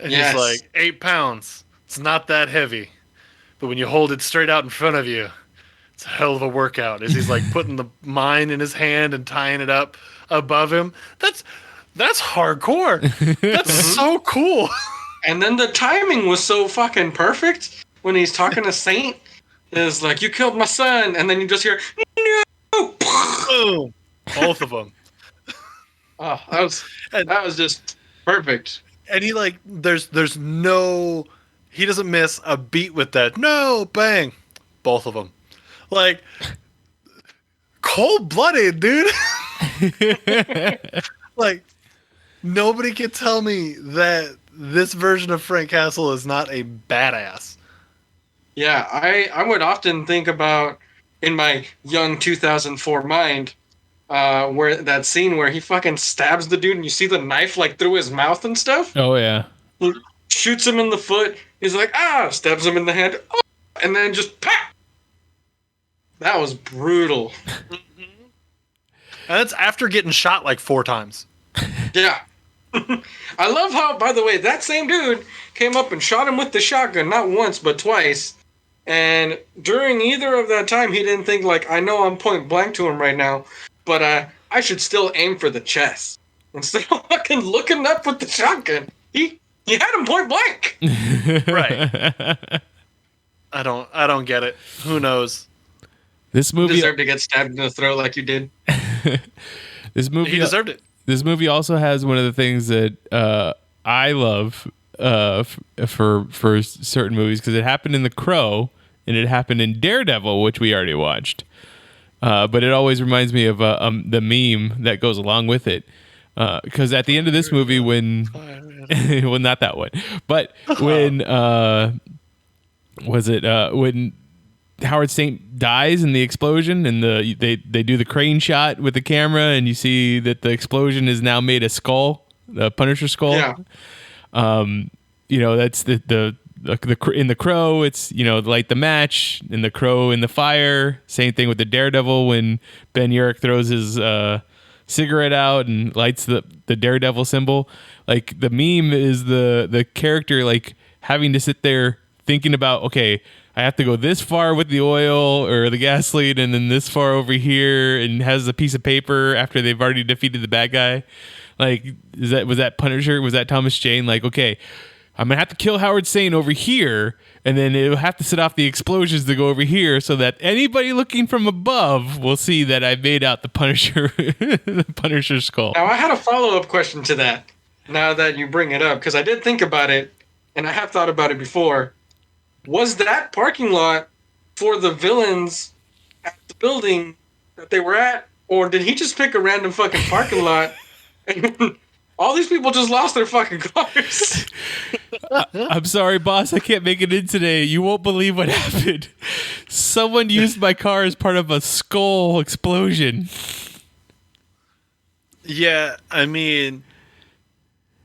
And he's like, 8 pounds. It's not that heavy. But when you hold it straight out in front of you, it's a hell of a workout. As he's like putting the mine in his hand and tying it up above him. That's hardcore. That's so cool. And then the timing was so fucking perfect when he's talking to Saint. Is like, you killed my son, and then you just hear, no! Boom! Both of them. Oh, that was just perfect. And he like, there's no, he doesn't miss a beat with that. No, bang, both of them. Like, cold-blooded, dude. Like, nobody can tell me that this version of Frank Castle is not a badass. Yeah, I would often think about, in my young 2004 mind, where that scene where he fucking stabs the dude and you see the knife like through his mouth and stuff. Oh yeah. He shoots him in the foot. He's like, stabs him in the hand, and then just pop. That was brutal. And that's after getting shot like 4 times. Yeah. I love how, by the way, that same dude came up and shot him with the shotgun, not once, but twice. And during either of that time, he didn't think, like, I know I'm point blank to him right now, but I should still aim for the chest. Instead of fucking looking up with the shotgun, he had him point blank. Right. I don't get it. Who knows? This movie You deserve to get stabbed in the throat like you did. This movie He deserved it. This movie also has one of the things that I love for certain movies, because it happened in The Crow and it happened in Daredevil, which we already watched. But it always reminds me of the meme that goes along with it. Because at the end of this movie, when well, not that one, but when when Howard Saint dies in the explosion, and they do the crane shot with the camera, and you see that the explosion is now made a skull, the Punisher skull. Yeah. That's the in the Crow, it's, light the match. In the Crow, in the fire. Same thing with the Daredevil when Ben Urich throws his cigarette out and lights the Daredevil symbol. Like, the meme is the character like having to sit there thinking about, okay, I have to go this far with the oil or the gasoline and then this far over here, and has a piece of paper after they've already defeated the bad guy. Like, was that Punisher? Was that Thomas Jane? Like, okay, I'm going to have to kill Howard Sane over here, and then it'll have to set off the explosions to go over here so that anybody looking from above will see that I made out the Punisher, the Punisher skull. Now, I had a follow-up question to that, now that you bring it up, because I did think about it, and I have thought about it before. Was that parking lot for the villains at the building that they were at, or did he just pick a random fucking parking lot and all these people just lost their fucking cars? I'm sorry, boss. I can't make it in today. You won't believe what happened. Someone used my car as part of a skull explosion. Yeah, I mean,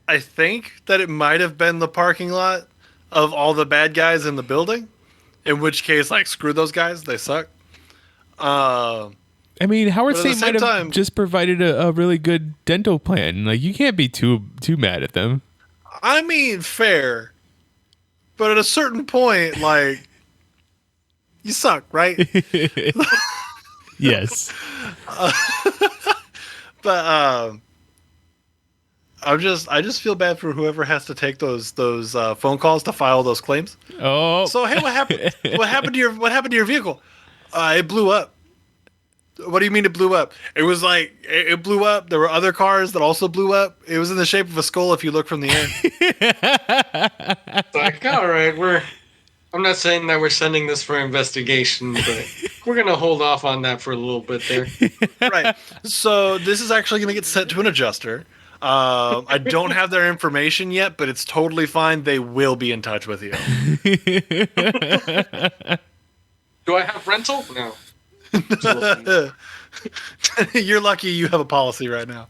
I think that it might have been the parking lot of all the bad guys in the building. In which case, like, screw those guys. They suck. I mean, Howard Sane might have just provided a really good dental plan. Like, you can't be too mad at them. I mean, fair. But at a certain point, like, you suck, right? Yes. But I just feel bad for whoever has to take those phone calls to file those claims. Oh. So hey, what happened? What happened to your vehicle? It blew up. What do you mean it blew up? It was like it blew up. There were other cars that also blew up. It was in the shape of a skull if you look from the air. It's like, all right, I'm not saying that we're sending this for investigation, but we're gonna hold off on that for a little bit there. Right. So this is actually gonna get sent to an adjuster. I don't have their information yet, but it's totally fine. They will be in touch with you. Do I have rental? No. You're lucky you have a policy right now.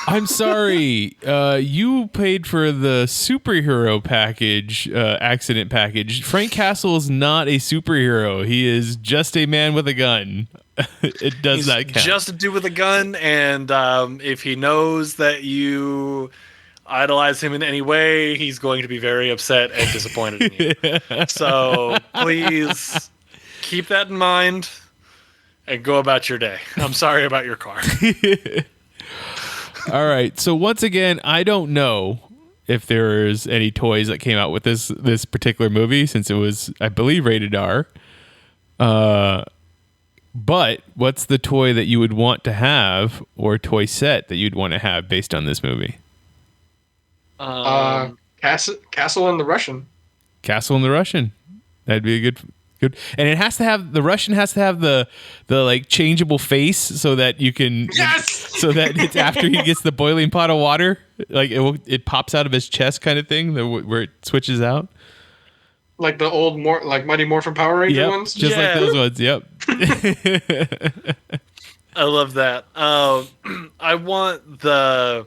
I'm sorry. You paid for the superhero package, accident package. Frank Castle is not a superhero. He is just a man with a gun. It does not count. Just a dude with a gun, and if he knows that you idolize him in any way, he's going to be very upset and disappointed in you. So please keep that in mind and go about your day. I'm sorry about your car. All right. So once again, I don't know if there's any toys that came out with this particular movie, since it was, I believe, rated R. But what's the toy that you would want to have, or toy set that you'd want to have based on this movie? Castle and the Russian. Castle and the Russian. That'd be a good. And it has to have, the Russian has to have the like changeable face so that you can. Yes. So that it's after he gets the boiling pot of water, like it pops out of his chest, kind of thing, where it switches out. Like the old Mighty Morphin Power Ranger ones? Just like those ones, yep. I love that. I want the...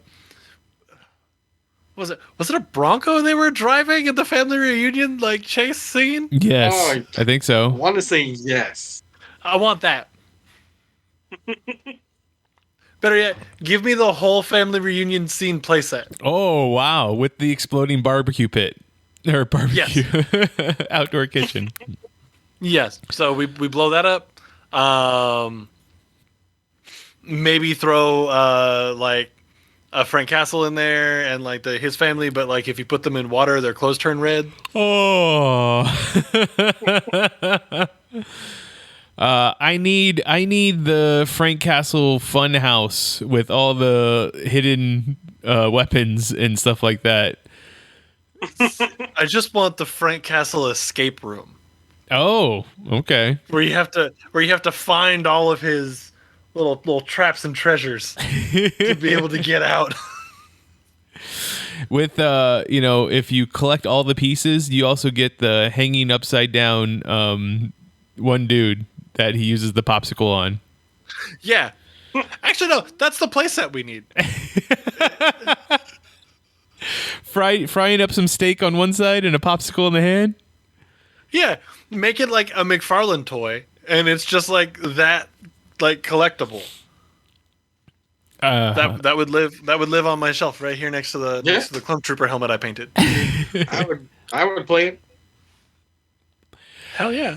Was it a Bronco they were driving in the family reunion, like, chase scene? Yes, I think so. I want to say yes. I want that. Better yet, give me the whole family reunion scene playset. Oh, wow. With the exploding barbecue pit. Or barbecue. Yes. Outdoor kitchen. Yes. So we blow that up. Maybe throw like a Frank Castle in there and like his family, but like if you put them in water, their clothes turn red. Oh. I need the Frank Castle fun house with all the hidden weapons and stuff like that. I just want the Frank Castle escape room. Oh, okay. Where you have to find all of his little traps and treasures to be able to get out. With if you collect all the pieces, you also get the hanging upside down one dude that he uses the popsicle on. Yeah. Actually, no, that's the playset we need. frying up some steak on one side and a popsicle in the hand. Yeah, make it like a McFarlane toy, and it's just like that, like collectible. That would live on my shelf right here next to the Clone Trooper helmet I painted. I would play it. Hell yeah!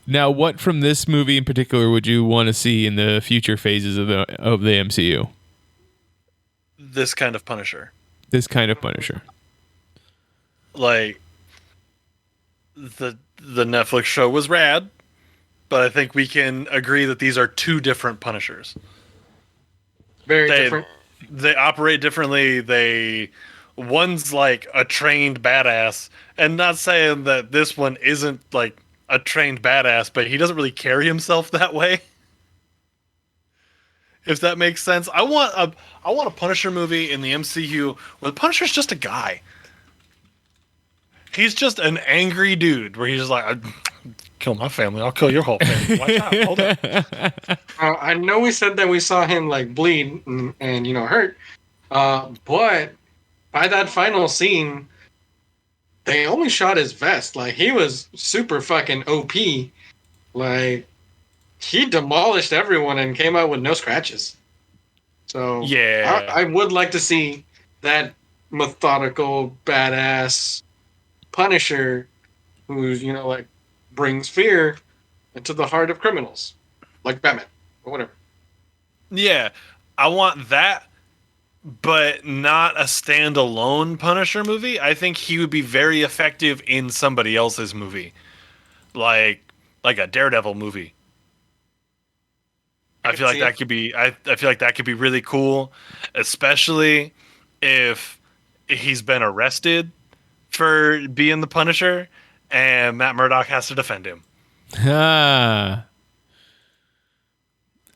Now, what from this movie in particular would you want to see in the future phases of the MCU? This kind of Punisher. This kind of Punisher. Like the Netflix show was rad, but I think we can agree that these are two different Punishers. Very different. They operate differently. One's like a trained badass, and not saying that this one isn't like a trained badass, but he doesn't really carry himself that way. If that makes sense. I want a Punisher movie in the MCU where the Punisher's just a guy. He's just an angry dude where he's just like, kill my family, I'll kill your whole family. Watch out, hold up. I know we said that we saw him like bleed and hurt, but by that final scene, they only shot his vest. Like, he was super fucking OP. Like, he demolished everyone and came out with no scratches. So yeah, I would like to see that methodical, badass Punisher who's, like, brings fear into the heart of criminals, like Batman or whatever. Yeah, I want that, but not a standalone Punisher movie. I think he would be very effective in somebody else's movie, like a Daredevil movie. I feel like that could be. I feel like that could be really cool, especially if he's been arrested for being the Punisher, and Matt Murdock has to defend him. I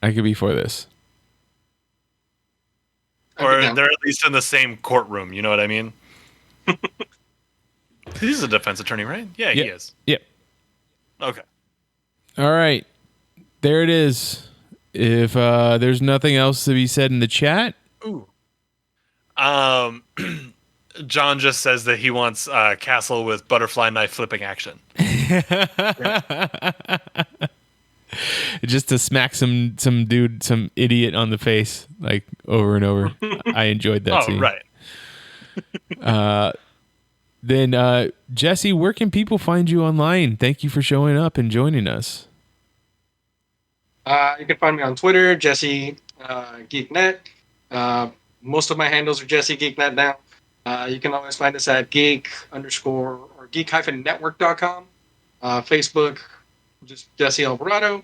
could be for this. Or they're at least in the same courtroom, you know what I mean? He's a defense attorney, right? Yeah, he is. Yep. Okay. All right. There it is. If there's nothing else to be said in the chat. Ooh. John just says that he wants Castle with butterfly knife flipping action. Just to smack some dude, some idiot on the face, like over and over. I enjoyed that scene. Right. Then, Jesse, where can people find you online? Thank you for showing up and joining us. You can find me on Twitter, Jesse GeekNet. Most of my handles are Jesse GeekNet now. You can always find us at geek_network.com. Facebook, just Jesse Alvarado.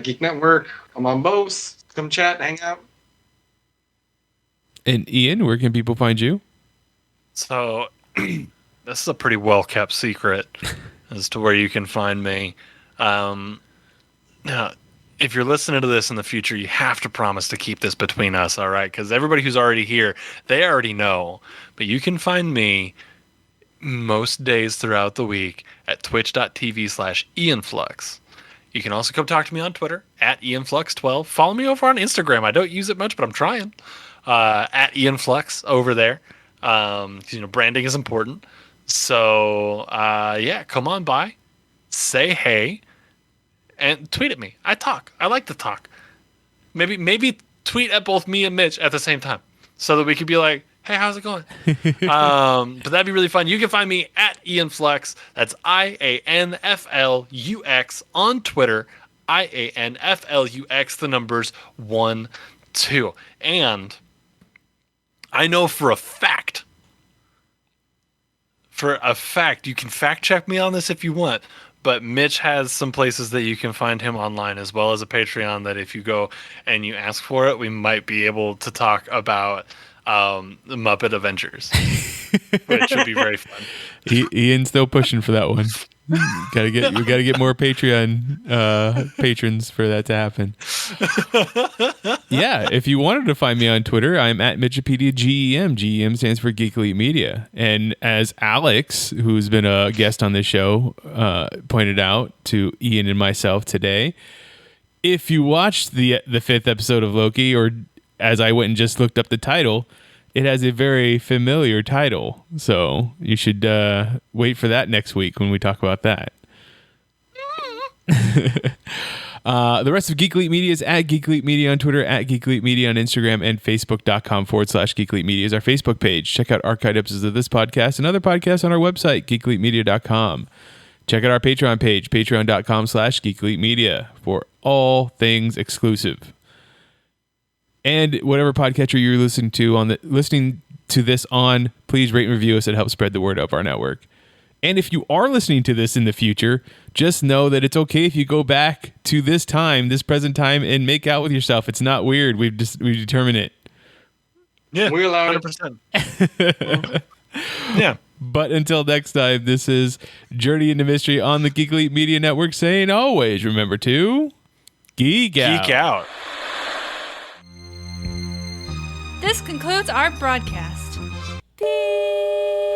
Geek Network, I'm on both. Come chat, hang out. And Ian, where can people find you? So, this is a pretty well-kept secret as to where you can find me. Now, if you're listening to this in the future, you have to promise to keep this between us, all right? Because everybody who's already here, they already know. But you can find me most days throughout the week at twitch.tv/IanFlux. You can also come talk to me on Twitter at IanFlux12. Follow me over on Instagram. I don't use it much, but I'm trying. At IanFlux over there. Branding is important. So, come on by. Say hey. And tweet at me. I talk. I like to talk. Maybe tweet at both me and Mitch at the same time, so that we could be like, "Hey, how's it going?" But that'd be really fun. You can find me at IanFlux. That's IANFLUX on Twitter. IANFLUX. The numbers 1, 2. And I know for a fact. You can fact check me on this if you want. But Mitch has some places that you can find him online, as well as a Patreon that if you go and you ask for it, we might be able to talk about the Muppet Avengers, which would be very fun. Ian's still pushing for that one. We gotta get more Patreon patrons for that to happen. Yeah, if you wanted to find me on Twitter, I'm at Mitchipedia GEM. GEM stands for Geek Elite Media. And as Alex, who's been a guest on this show, pointed out to Ian and myself today, if you watched the 5th episode of Loki, or as I went and just looked up the title, it has a very familiar title. So you should wait for that next week when we talk about that. The rest of Geek Elite Media is at Geek Elite Media on Twitter, at Geek Elite Media on Instagram, and Facebook.com/Geek Elite Media is our Facebook page. Check out archived episodes of this podcast and other podcasts on our website, geekelitemedia.com. Check out our Patreon page, patreon.com/Geek Elite Media, for all things exclusive. And whatever podcatcher you're listening to this on, please rate and review us. It helps spread the word of our network. And if you are listening to this in the future, just know that it's okay if you go back to this present time, and make out with yourself. It's not weird. We've determined it. Yeah, we allowed 100%. Yeah. But until next time, this is Journey into Mystery on the Geek Elite Media Network, saying always remember to geek out. Geek out. This concludes our broadcast. Beep.